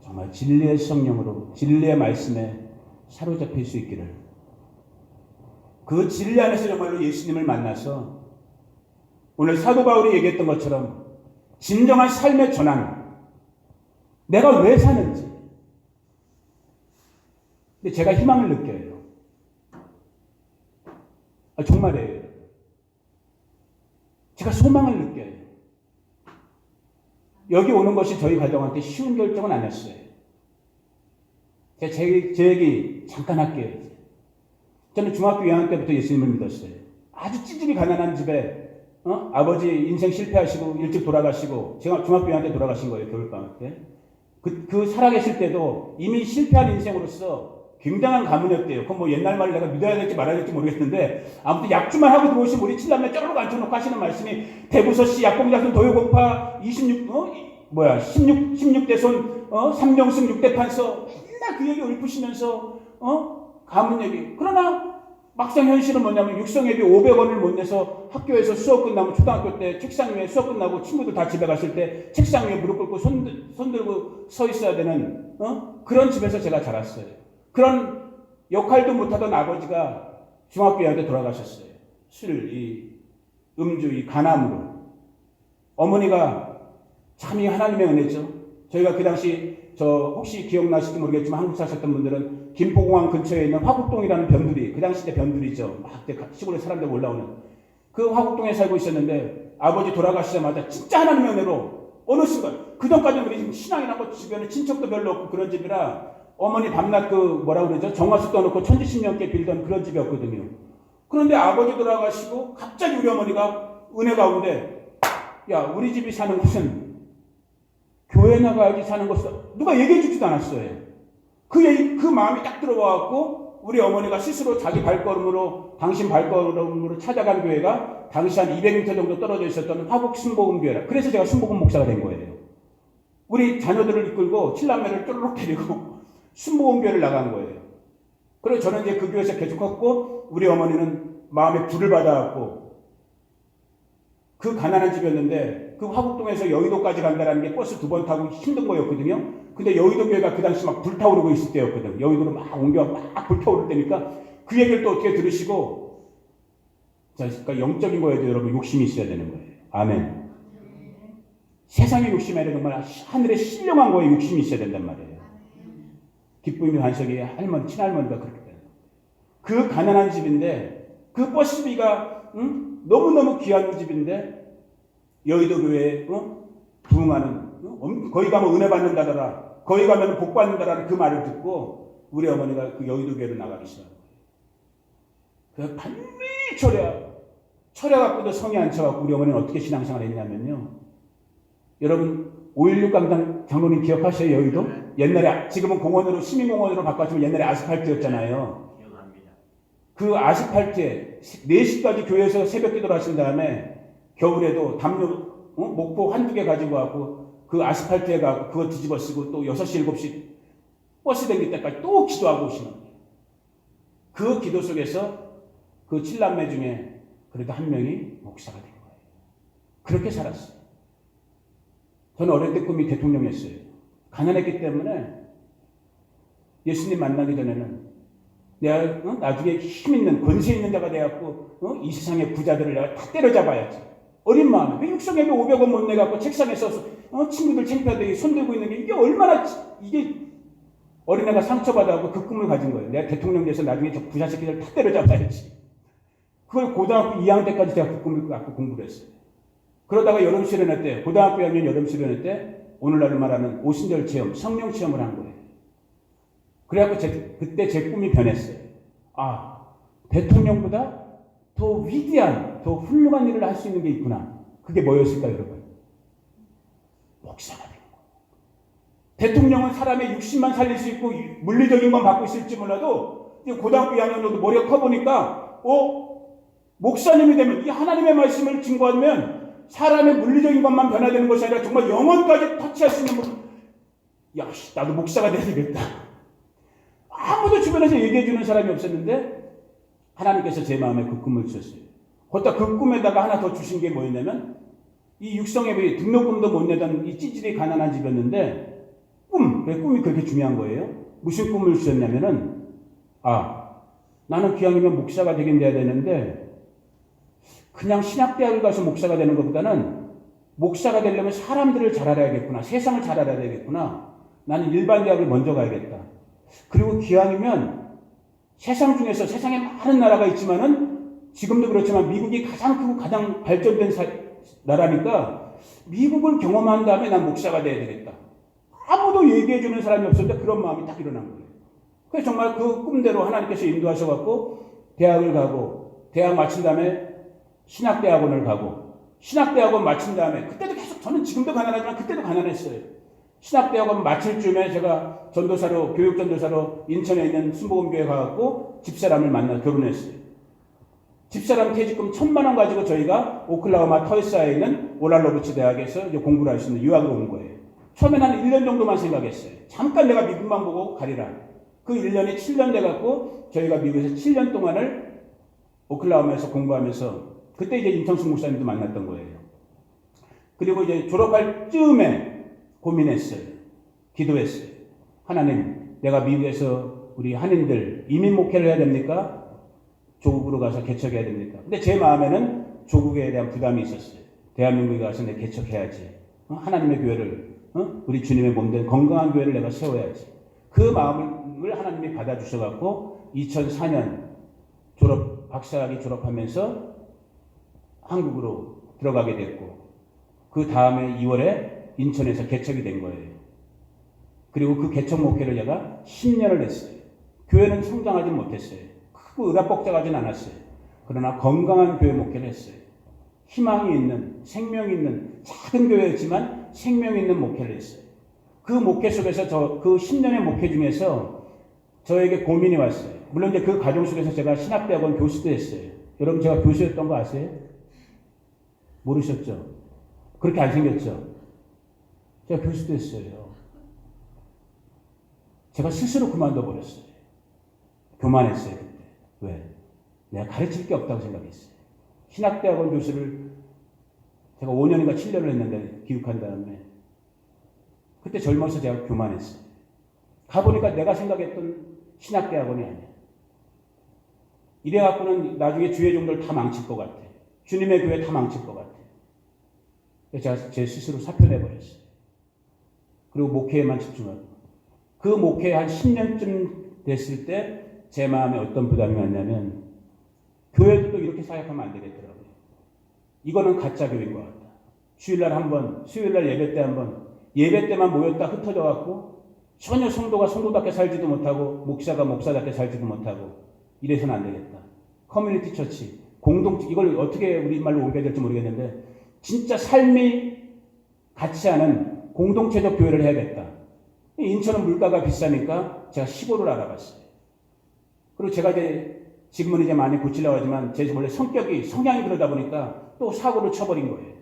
정말 진리의 성령으로, 진리의 말씀에 사로잡힐 수 있기를, 그 진리 안에서 정말로 예수님을 만나서 오늘 사도 바울이 얘기했던 것처럼 진정한 삶의 전환, 내가 왜 사는지. 근데 제가 희망을 느껴요. 정말이에요. 제가 소망을 느껴요. 여기 오는 것이 저희 가정한테 쉬운 결정은 아니었어요. 제 얘기 잠깐 할게요. 저는 중학교 2학년 때부터 예수님을 믿었어요. 아주 찌질이 가난한 집에 아버지 인생 실패하시고 일찍 돌아가시고 제가 중학교 2학년 때 돌아가신 거예요. 겨울방학 때. 그 살아계실 때도 이미 실패한 인생으로서 굉장한 가문이었대요. 그건 뭐 옛날 말을 내가 믿어야 될지 말아야 될지 모르겠는데 아무튼 약주만 하고 들어오신 우리 칠남매 쪼르륵 앉혀놓고 하시는 말씀이 대부서씨 약봉자손 도요공파 16대손 삼명승 6대 판서 맨날 그 얘기 읊으시면서 가문 얘기. 그러나 막상 현실은 뭐냐면 육성회비 500원을 못 내서 학교에서 수업 끝나면 초등학교 때 책상 위에 수업 끝나고 친구들 다 집에 갔을 때 책상 위에 무릎 꿇고 손 들고 서 있어야 되는 그런 집에서 제가 자랐어요. 그런 역할도 못하던 아버지가 중학교 2학년 때 돌아가셨어요. 음주, 간암으로. 어머니가 참 이 하나님의 은혜죠. 저희가 그 당시 혹시 기억나실지 모르겠지만 한국 사셨던 분들은 김포공항 근처에 있는 화곡동이라는 변두리, 그 당시 때 변두리죠. 막 시골에 사람들 올라오는 그 화곡동에 살고 있었는데 아버지 돌아가시자마자 진짜 하나님의 은혜로 어느 순간 그전까지는 우리 지금 신앙이라고 주변에 친척도 별로 없고 그런 집이라 어머니 밤낮 정화수 떠놓고 천지신명께 빌던 그런 집이었거든요. 그런데 아버지 돌아가시고 갑자기 우리 어머니가 은혜 가운데 야 우리 집이 사는 곳은 교회 나가야지 사는 것은 누가 얘기해 주지도 않았어요. 그 마음이 딱 들어와갖고 우리 어머니가 스스로 자기 당신 발걸음으로 찾아간 교회가 당시 한 200m 정도 떨어져 있었던 화곡 순복음교회라. 그래서 제가 순복음 목사가 된 거예요. 우리 자녀들을 이끌고 칠남매를 쪼르륵 데리고 순복음교회를 나간 거예요. 그래서 저는 이제 그 교회에서 계속 컸고 우리 어머니는 마음에 불을 받아갖고 그 가난한 집이었는데 그 화곡동에서 여의도까지 간다는 게 버스 2번 타고 힘든 거였거든요. 근데 여의도 교회가 그 당시 막 불타오르고 있을 때였거든. 여의도로 막 막 불타오를 때니까 그 얘기를 또 어떻게 들으시고 자, 그러니까 영적인 거에도 여러분 욕심이 있어야 되는 거예요. 아멘. 세상의 욕심이 아니라 정말 하늘의 신령한 거에 욕심이 있어야 된단 말이에요. 기쁨이 반석이 친할머니가 그렇게 돼요. 그 가난한 집인데 그 버스비가 너무너무 귀한 집인데 여의도 교회에 부흥하는 거기 가면 은혜 받는다더라. 거기 가면 복 받는다라는 그 말을 듣고 우리 어머니가 그 여의도 교회로 나가기 시작한 거예요. 그래서 반미 철야 갖고도 성이 안 차갖고 우리 어머니는 어떻게 신앙생활을 했냐면요. 여러분 5.16 강당 장로님 기억하셔요? 여의도? 옛날에 지금은 공원으로 시민공원으로 바꿨지만 옛날에 아스팔트였잖아요. 기억합니다. 그 아스팔트에 4시까지 교회에서 새벽 기도를 하신 다음에 겨울에도 담요 목포 한두 개 가지고 와고 그 아스팔트에 가고 그거 뒤집어 쓰고 또 6시 7시 버스 댕길 때까지 또 기도하고 오시는 거예요. 그 기도 속에서 그 7남매 중에 그래도 한 명이 목사가 된 거예요. 그렇게 살았어요. 저는 어릴 때 꿈이 대통령이었어요. 가난했기 때문에 예수님 만나기 전에는 내가 나중에 힘 있는 권세 있는 자가 돼갖고 이 세상의 부자들을 내가 다 때려잡아야지. 어린 마음에 왜 육성회비 500원 못 내갖고 책상에 써서 친구들 창피하게 손 들고 있는 게 이게 얼마나 이게 어린애가 상처받아갖고 그 꿈을 가진 거예요. 내가 대통령 돼서 나중에 저 부자 새끼들 다 때려잡아야지. 그걸 고등학교 2학년 때까지 제가 그 꿈을 갖고 공부를 했어요. 그러다가 여름 수련회 때 고등학교 2학년 여름 수련회 때 오늘날 말하는 오순절 체험, 성령 체험을 한 거예요. 그래갖고 그때 제 꿈이 변했어요. 대통령보다 더 위대한, 더 훌륭한 일을 할 수 있는 게 있구나. 그게 뭐였을까요, 여러분? 목사가 된 거예요. 대통령은 사람의 육신만 살릴 수 있고 물리적인 건 받고 있을지 몰라도 고등학교 2학년 정도 머리가 커보니까 목사님이 되면 이 하나님의 말씀을 증거하면 사람의 물리적인 것만 변화되는 것이 아니라 정말 영혼까지 터치할 수 있는 나도 목사가 돼야 되겠다. 아무도 주변에서 얘기해주는 사람이 없었는데 하나님께서 제 마음에 그 꿈을 주셨어요. 거기다 그 꿈에다가 하나 더 주신 게 뭐였냐면 이 육성예배 등록금도 못 내던 이 찌질이 가난한 집이었는데 꿈이 그렇게 중요한 거예요. 무슨 꿈을 주셨냐면은 나는 기왕이면 목사가 되긴 돼야 되는데 그냥 신학대학을 가서 목사가 되는 것보다는 목사가 되려면 사람들을 잘 알아야겠구나. 세상을 잘 알아야 되겠구나. 나는 일반 대학을 먼저 가야겠다. 그리고 기왕이면 세상 중에서 세상에 많은 나라가 있지만은 지금도 그렇지만 미국이 가장 크고 가장 발전된 나라니까 미국을 경험한 다음에 난 목사가 돼야 되겠다. 아무도 얘기해 주는 사람이 없었는데 그런 마음이 딱 일어난 거예요. 그래서 정말 그 꿈대로 하나님께서 인도하셔갖고 대학을 가고 대학 마친 다음에 신학대학원을 가고 신학대학원 마친 다음에 그때도 계속 저는 지금도 가난하지만 그때도 가난했어요. 신학대학원 마칠 즈음에 제가 전도사로 교육전도사로 인천에 있는 순복음교회 가갖고 집사람을 만나 결혼했어요. 집사람 퇴직금 1,000만 원 가지고 저희가 오클라호마 터이스에 있는 오랄로브치 대학에서 이제 공부를 할 수 있는 유학으로 온 거예요. 처음에는 한 1년 정도만 생각했어요. 잠깐 내가 미국만 보고 가리라. 그 1년이 7년 돼갖고 저희가 미국에서 7년 동안을 오클라호마에서 공부하면서 그때 이제 임창수 목사님도 만났던 거예요. 그리고 이제 졸업할 즈음에 고민했어요. 기도했어요. 하나님, 내가 미국에서 우리 한인들 이민 목회를 해야 됩니까? 조국으로 가서 개척해야 됩니까? 근데 제 마음에는 조국에 대한 부담이 있었어요. 대한민국에 가서 내가 개척해야지. 하나님의 교회를, 우리 주님의 몸된 건강한 교회를 내가 세워야지. 그 마음을 하나님이 받아주셔갖고 2004년 박사학위 졸업하면서 한국으로 들어가게 됐고 그 다음에 2월에 인천에서 개척이 된 거예요. 그리고 그 개척 목회를 제가 10년을 했어요. 교회는 성장하지 못했어요. 크고 의랍복잡하진 않았어요. 그러나 건강한 교회 목회를 했어요. 희망이 있는, 생명이 있는 작은 교회였지만 생명이 있는 목회를 했어요. 그 목회 속에서 그 10년의 목회 중에서 저에게 고민이 왔어요. 물론 이제 그 과정 속에서 제가 신학대학원 교수도 했어요. 여러분 제가 교수였던 거 아세요? 모르셨죠? 그렇게 안 생겼죠? 제가 교수도 했어요. 제가 스스로 그만둬 버렸어요. 교만했어요, 그때. 왜? 내가 가르칠 게 없다고 생각했어요. 신학대학원 교수를 제가 5년인가 7년을 했는데 기육한 다음에 그때 젊어서 제가 교만했어요. 가보니까 내가 생각했던 신학대학원이 아니야. 이래갖고는 나중에 주의 종들 다 망칠 것 같아. 주님의 교회 다 망칠 것 같아. 그래서 제가 제 스스로 사표내버렸어요. 그리고 목회에만 집중하고. 그 목회 한 10년쯤 됐을 때 제 마음에 어떤 부담이 왔냐면 교회도 또 이렇게 사역하면 안 되겠더라고요. 이거는 가짜 교회인 것 같다. 주일날 한 번, 수요일날 예배 때 한 번, 예배 때만 모였다 흩어져갖고 전혀 성도가 성도답게 살지도 못하고 목사가 목사답게 살지도 못하고 이래서는 안 되겠다. 커뮤니티 처치, 공동체, 이걸 어떻게 우리말로 옮겨야 될지 모르겠는데 진짜 삶이 같이 하는 공동체적 교회를 해야겠다. 인천은 물가가 비싸니까 제가 시골을 알아봤어요. 그리고 제가 지금은 이제 많이 고치려고 하지만 제 원래 성향이 그러다 보니까 또 사고를 쳐버린 거예요.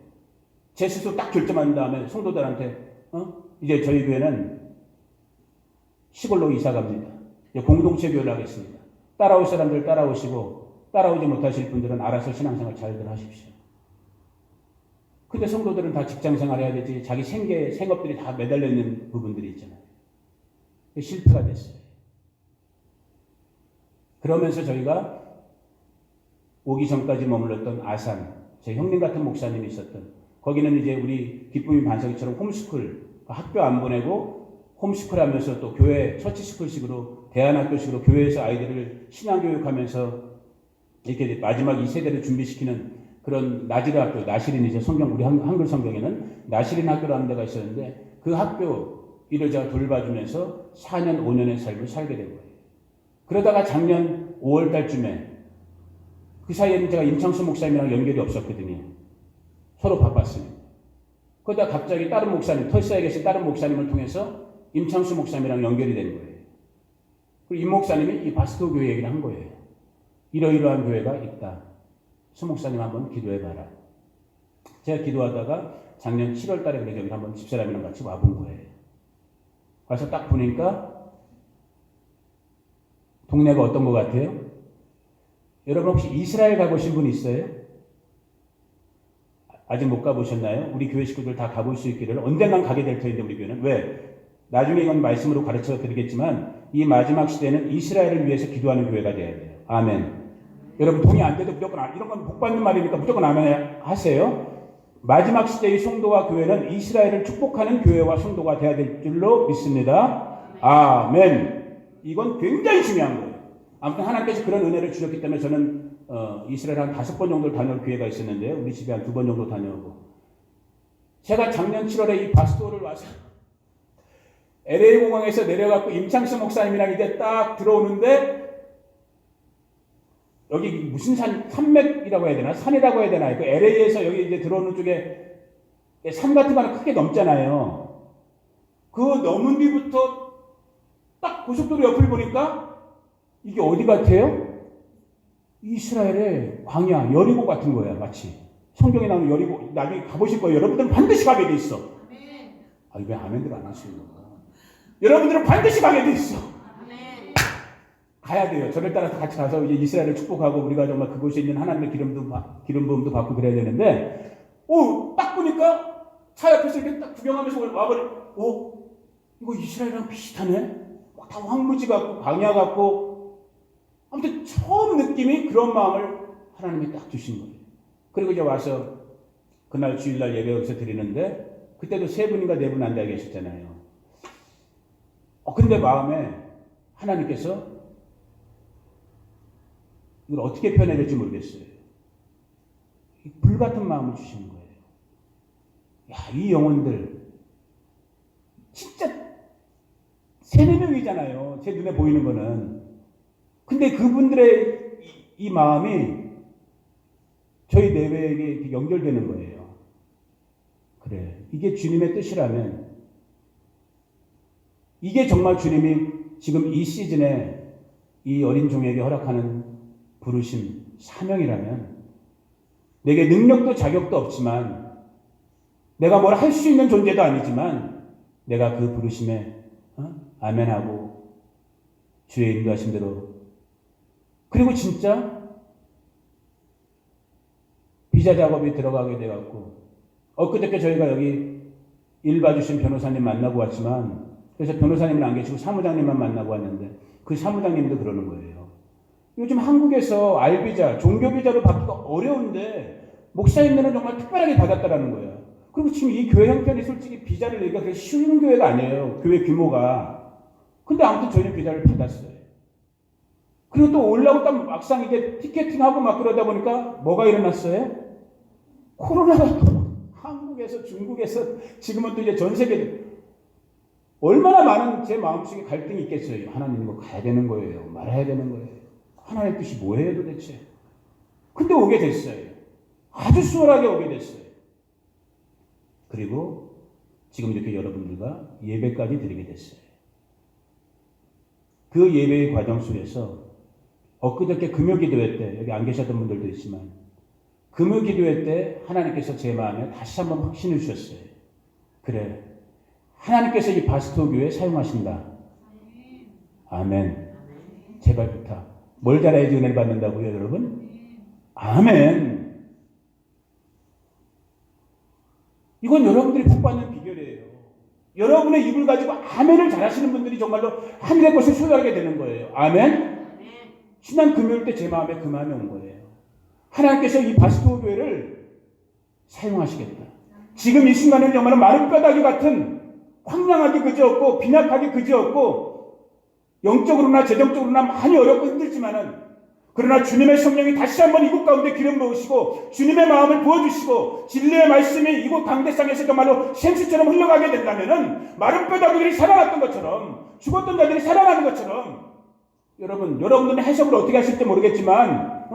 제 스스로 딱 결정한 다음에 성도들한테 이제 저희 교회는 시골로 이사 갑니다. 공동체 교회를 하겠습니다. 따라올 사람들 따라오시고 따라오지 못하실 분들은 알아서 신앙생활 잘들 하십시오. 근데 성도들은 다 직장생활 해야 되지 자기 생업들이 다 매달려 있는 부분들이 있잖아요. 실패가 됐어요. 그러면서 저희가 오기 전까지 머물렀던 아산, 제 형님 같은 목사님이 있었던 거기는 이제 우리 기쁨이 반석이처럼 홈스쿨, 학교 안 보내고 홈스쿨 하면서 또 교회 처치스쿨식으로 대안학교식으로 교회에서 아이들을 신앙교육하면서 이렇게 마지막 2세대를 준비시키는 그런 나지르 학교, 나시린 이제 성경, 우리 한글 성경에는 나시린 학교라는 데가 있었는데 그 학교 일을 제가 돌봐주면서 4년, 5년의 삶을 살게 된 거예요. 그러다가 작년 5월 달쯤에 그 사이에는 제가 임창수 목사님이랑 연결이 없었거든요. 서로 바빴으니까. 그러다 갑자기 다른 목사님, 털사에 계신 다른 목사님을 통해서 임창수 목사님이랑 연결이 된 거예요. 그리고 이 목사님이 이 바스크 교회 얘기를 한 거예요. 이러이러한 교회가 있다. 수 목사님 한번 기도해봐라. 제가 기도하다가 작년 7월 달에 그래서 여기 한번 집사람이랑 같이 와본 거예요. 와서 딱 보니까 동네가 어떤 것 같아요? 여러분 혹시 이스라엘 가보신 분 있어요? 아직 못 가보셨나요? 우리 교회 식구들 다 가볼 수 있기를 언젠간 가게 될 터인데 우리 교회는. 왜? 나중에 이건 말씀으로 가르쳐 드리겠지만 이 마지막 시대는 이스라엘을 위해서 기도하는 교회가 돼야 돼요. 아멘. 여러분 동의 안 돼도 무조건 이런 건 복 받는 말이니까 무조건 아멘 하세요. 마지막 시대의 성도와 교회는 이스라엘을 축복하는 교회와 성도가 되어야 될 줄로 믿습니다. 아멘. 이건 굉장히 중요한 거예요. 아무튼 하나님께서 그런 은혜를 주셨기 때문에 저는 이스라엘 한 5번 정도 다녀올 기회가 있었는데요. 우리 집에 한 2번 정도 다녀오고. 제가 작년 7월에 이 바스토를 와서 LA 공항에서 내려갖고 임창수 목사님이랑 이제 딱 들어오는데 여기 무슨 산맥이라고 해야 되나? 산이라고 해야 되나? 그 LA에서 여기 이제 들어오는 쪽에 산 같은 거는 크게 넘잖아요. 그 넘은 뒤부터 딱 고속도로 옆을 보니까 이게 어디 같아요? 이스라엘의 광야, 여리고 같은 거야, 마치. 성경에 나오는 여리고, 나중에 가보실 거예요. 여러분들은 반드시 가게 돼 있어. 아, 왜 아멘들 안 하시는 거야? 여러분들은 반드시 가게 돼 있어. 가야 돼요. 저를 따라서 같이 가서 이제 이스라엘을 축복하고 우리가 정말 그곳에 있는 하나님의 기름 부음도 받고 그래야 되는데, 딱 보니까 차 옆에서 이렇게 딱 구경하면서 와버리, 이거 이스라엘이랑 비슷하네? 다 황무지 같고, 광야 같고, 아무튼 처음 느낌이 그런 마음을 하나님이 딱 주신 거예요. 그리고 이제 와서 그날 주일날 예배 여기서 드리는데, 그때도 3분인가 4분 앉아 계셨잖아요. 근데 마음에 하나님께서 이걸 어떻게 표현해야 될지 모르겠어요. 불같은 마음을 주시는 거예요. 야, 이 영혼들 진짜 3-4명이잖아요. 제 눈에 보이는 거는. 근데 그분들의 이 마음이 저희 내외에게 연결되는 거예요. 그래, 이게 주님의 뜻이라면, 이게 정말 주님이 지금 이 시즌에 이 어린 종에게 허락하는 부르심, 사명이라면, 내게 능력도 자격도 없지만, 내가 뭘 할 수 있는 존재도 아니지만, 내가 그 부르심에 아멘하고 주의 인도하신 대로, 그리고 진짜 비자 작업이 들어가게 돼갖고, 엊그저께 저희가 여기 일 봐주신 변호사님 만나고 왔지만, 그래서 변호사님은 안 계시고 사무장님만 만나고 왔는데, 그 사무장님도 그러는 거예요. 요즘 한국에서 알비자, 종교비자로 받기가 어려운데 목사님들은 정말 특별하게 받았다라는 거예요. 그리고 지금 이 교회 형편이 솔직히 비자를 내기가 그렇게 쉬운 교회가 아니에요. 교회 규모가. 근데 아무튼 저희는 비자를 받았어요. 그리고 또 올라오고 딱 막상 이제 티켓팅하고 막 그러다 보니까 뭐가 일어났어요? 코로나가 또 한국에서, 중국에서, 지금은 또 이제 전 세계, 얼마나 많은 제 마음속에 갈등이 있겠어요. 하나님 이거 가야 되는 거예요? 말아야 되는 거예요? 하나님의 뜻이 뭐예요 도대체? 근데 오게 됐어요. 아주 수월하게 오게 됐어요. 그리고 지금 이렇게 여러분들과 예배까지 드리게 됐어요. 그 예배의 과정 속에서 엊그저께 금요기도회 때, 여기 안 계셨던 분들도 있지만, 금요기도회 때 하나님께서 제 마음에 다시 한번 확신을 주셨어요. 그래, 하나님께서 이 바스토 교회 사용하신다. 아멘. 제발 부탁. 뭘 잘해야지 은혜를 받는다고요, 여러분? 아멘. 이건 여러분들이 복 받는 비결이에요. 여러분의 입을 가지고 아멘을 잘하시는 분들이 정말로 하늘의 것을 소유하게 되는 거예요. 아멘. 지난 금요일 때 제 마음에 그 마음이 온 거예요. 하나님께서 이 바스토 교회를 사용하시겠다. 지금 이 순간은 정말 마른 뼈다귀 같은 황량하기 그지없고 빈약하기 그지없고 영적으로나 재정적으로나 많이 어렵고 힘들지만은, 그러나 주님의 성령이 다시 한번 이곳 가운데 기름 부으시고 주님의 마음을 부어주시고 진리의 말씀이 이곳 강대상에서 정말로 샘수처럼 흘러가게 된다면은 마른 뼈다귀들이 살아났던 것처럼, 죽었던 자들이 살아나는 것처럼, 여러분들은 해석을 어떻게 하실지 모르겠지만,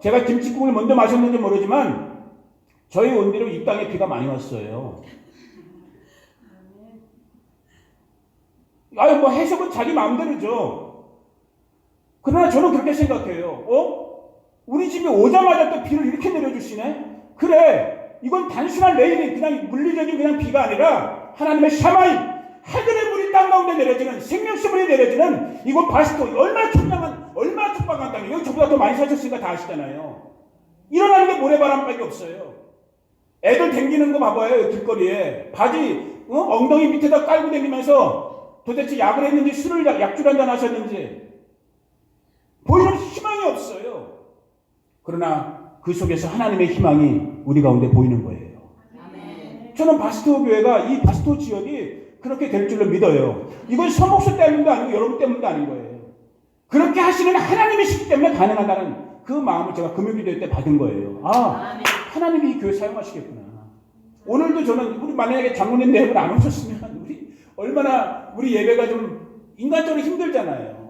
제가 김치국을 먼저 마셨는지 모르지만 저희 온디로 이 땅에 비가 많이 왔어요. 뭐 해석은 자기 마음대로죠. 그러나 저는 그렇게 생각해요. 우리 집에 오자마자 또 비를 이렇게 내려주시네? 그래, 이건 단순한 레인이 그냥 물리적인 그냥 비가 아니라 하나님의 샤마임, 하늘의 물이 땅 가운데 내려지는, 생명수물이 내려지는 이곳 바스토, 얼마나 청량한, 얼마나 촉박한 땅이에요. 여기 저보다 더 많이 사셨으니까 다 아시잖아요. 일어나는 게 모래바람밖에 없어요. 애들 댕기는 거 봐봐요. 길거리에 바지 엉덩이 밑에다 깔고 댕기면서 도대체 약을 했는지 술을 약줄 한잔 하셨는지 보이는 희망이 없어요. 그러나 그 속에서 하나님의 희망이 우리 가운데 보이는 거예요. 저는 바스토 교회가 이 바스토 지역이 그렇게 될 줄로 믿어요. 이건 서목수 때문도 아니고 여러분 때문도 아닌 거예요. 그렇게 하시는 하나님이시기 때문에 가능하다는 그 마음을 제가 금요기도 때 받은 거예요. 아, 하나님이 이 교회 사용하시겠구나. 오늘도 저는 우리 만약에 장로님 내분 안 오셨으면 우리 얼마나 우리 예배가 좀 인간적으로 힘들잖아요.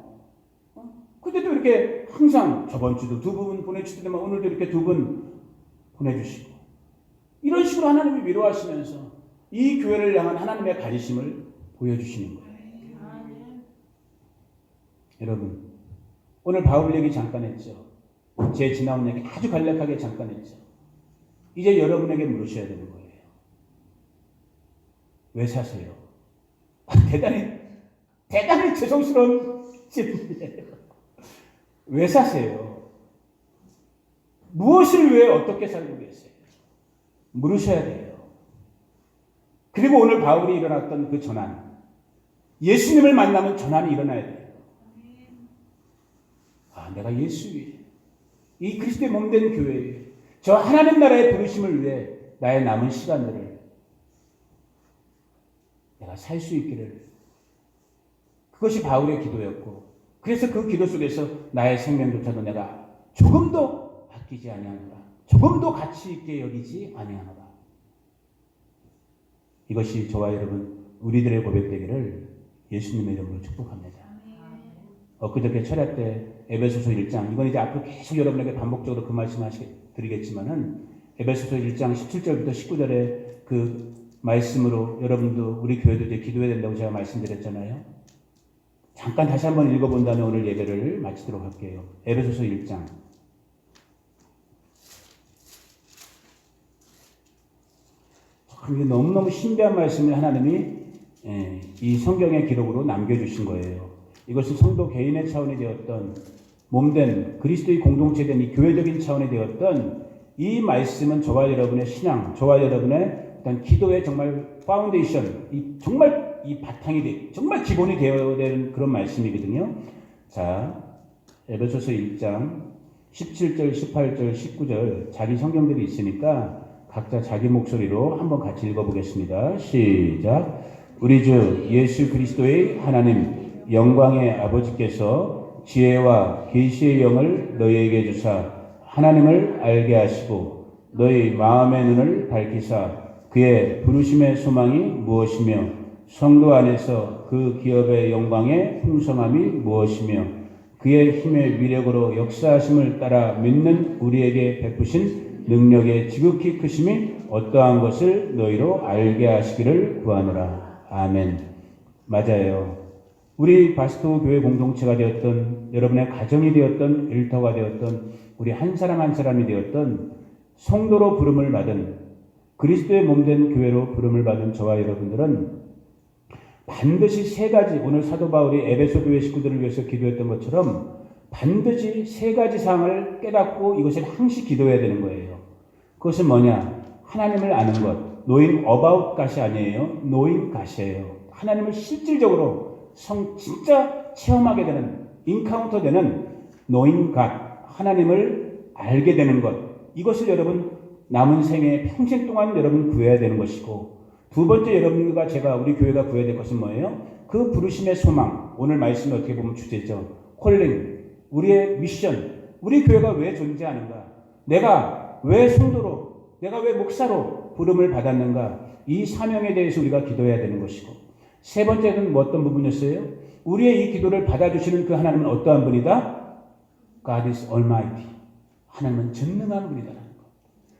근데도 이렇게 항상 저번 주도 두 분 보내주시더만 오늘도 이렇게 두 분 보내주시고 이런 식으로 하나님이 위로하시면서 이 교회를 향한 하나님의 가지심을 보여주시는 거예요. 여러분, 오늘 바울 얘기 잠깐 했죠. 제 지나온 얘기 아주 간략하게 잠깐 했죠. 이제 여러분에게 물으셔야 되는 거예요. 왜 사세요? 대단히 죄송스러운 질문이에요. 왜 사세요? 무엇을 위해 어떻게 살고 계세요? 물으셔야 돼요. 그리고 오늘 바울이 일어났던 그 전환, 예수님을 만나면 전환이 일어나야 돼요. 아, 내가 예수 위해, 이 그리스도의 몸된 교회에, 저 하나님 나라의 부르심을 위해 나의 남은 시간들을 내가 살 수 있기를. 그것이 바울의 기도였고, 그래서 그 기도 속에서 나의 생명조차도 내가 조금도 아끼지 아니하노라, 조금도 가치 있게 여기지 아니하노라. 이것이 저와 여러분 우리들의 고백되기를 예수님의 이름으로 축복합니다. 엊그저께 철야 때 에베소서 1장, 이건 이제 앞으로 계속 여러분에게 반복적으로 그 말씀 드리겠지만은 에베소서 1장 17절부터 19절에 그 말씀으로 여러분도 우리 교회도 이제 기도해야 된다고 제가 말씀드렸잖아요. 잠깐 다시 한번 읽어본 다음에 오늘 예배를 마치도록 할게요. 에베소서 1장. 참 이게 너무너무 신비한 말씀을 하나님이 이 성경의 기록으로 남겨주신 거예요. 이것은 성도 개인의 차원이 되었던 몸된 그리스도의 공동체된 이 교회적인 차원이 되었던 이 말씀은 저와 여러분의 신앙, 저와 여러분의 어떤 기도의 정말 파운데이션, 정말 이 바탕이 정말 기본이 되어야 되는 그런 말씀이거든요. 자, 에베소서 1장 17절, 18절, 19절 자기 성경들이 있으니까 각자 자기 목소리로 한번 같이 읽어보겠습니다. 시작. 우리 주 예수 그리스도의 하나님 영광의 아버지께서 지혜와 계시의 영을 너희에게 주사 하나님을 알게 하시고 너희 마음의 눈을 밝히사 그의 부르심의 소망이 무엇이며 성도 안에서 그 기업의 영광의 풍성함이 무엇이며 그의 힘의 위력으로 역사하심을 따라 믿는 우리에게 베푸신 능력의 지극히 크심이 어떠한 것을 너희로 알게 하시기를 구하노라. 아멘. 맞아요. 우리 바스토 교회 공동체가 되었던, 여러분의 가정이 되었던, 일터가 되었던, 우리 한 사람 한 사람이 되었던 성도로 부름을 받은, 그리스도의 몸된 교회로 부름을 받은 저와 여러분들은 반드시 세 가지, 오늘 사도 바울이 에베소 교회 식구들을 위해서 기도했던 것처럼 반드시 세 가지 사항을 깨닫고 이것을 항시 기도해야 되는 거예요. 그것은 뭐냐? 하나님을 아는 것. knowing about God이 아니에요. knowing God이에요. 하나님을 실질적으로 진짜 체험하게 되는, 인카운터 되는 knowing God. 하나님을 알게 되는 것. 이것을 여러분 남은 생애 평생 동안 여러분 구해야 되는 것이고, 두 번째 여러분과 제가 우리 교회가 구해야 될 것은 뭐예요? 그 부르심의 소망. 오늘 말씀이 어떻게 보면 주제죠. 콜링. 우리의 미션. 우리 교회가 왜 존재하는가? 내가 왜 성도로, 내가 왜 목사로 부름을 받았는가? 이 사명에 대해서 우리가 기도해야 되는 것이고, 세 번째는 뭐 어떤 부분이었어요? 우리의 이 기도를 받아주시는 그 하나님은 어떠한 분이다? God is Almighty. 하나님은 전능한 분이다라는 것.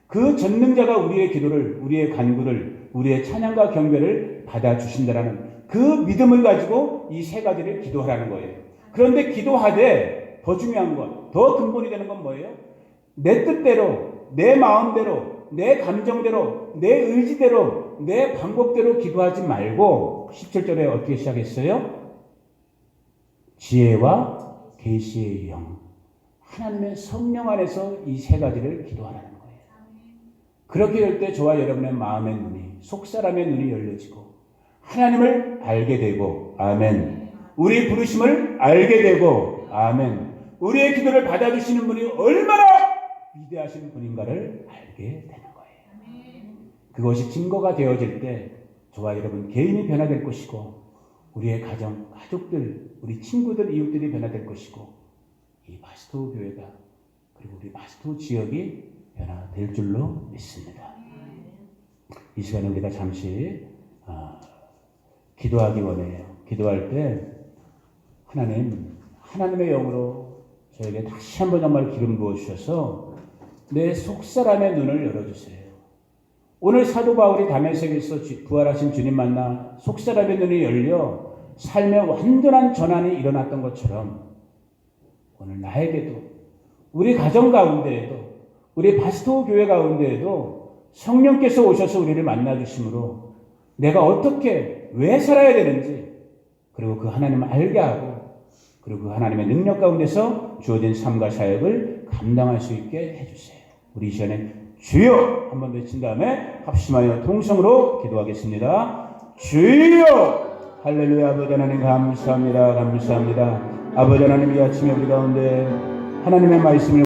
그 전능자가 우리의 기도를, 우리의 간구를, 우리의 찬양과 경배를 받아주신다라는 그 믿음을 가지고 이 세 가지를 기도하라는 거예요. 그런데 기도하되 더 중요한 것, 더 근본이 되는 건 뭐예요? 내 뜻대로, 내 마음대로, 내 감정대로, 내 의지대로, 내 방법대로 기도하지 말고 17절에 어떻게 시작했어요? 지혜와 계시의 영, 하나님의 성령 안에서 이 세 가지를 기도하라는 거예요. 그렇게 될 때 저와 여러분의 마음의 눈이, 속사람의 눈이 열려지고 하나님을 알게 되고, 아멘. 우리 부르심을 알게 되고, 아멘. 우리의 기도를 받아주시는 분이 얼마나 위대하신 분인가를 알게 되는 거예요. 그것이 증거가 되어질 때 저와 여러분 개인이 변화될 것이고 우리의 가정, 가족들, 우리 친구들, 이웃들이 변화될 것이고 이 마스토 교회가 그리고 우리 마스토 지역이 변화될 줄로 믿습니다. 이 시간에 우리가 잠시 기도하기 원해요. 기도할 때 하나님의 영으로 저에게 다시 한번 정말 기름 부어 주셔서 내 속사람의 눈을 열어주세요. 오늘 사도 바울이 다메섹에서 부활하신 주님 만나 속사람의 눈이 열려 삶의 완전한 전환이 일어났던 것처럼 오늘 나에게도 우리 가정 가운데에도 우리 바스토 교회 가운데에도 성령께서 오셔서 우리를 만나주심으로 내가 어떻게 왜 살아야 되는지 그리고 그 하나님을 알게 하고 그리고 그 하나님의 능력 가운데서 주어진 삶과 사역을 감당할 수 있게 해주세요. 우리 이 시간에 주여 한번 외친 다음에 합심하여 통성으로 기도하겠습니다. 주여 할렐루야. 아버지 하나님 감사합니다. 감사합니다. 아버지 하나님 이 아침에 우리 가운데 하나님의 말씀을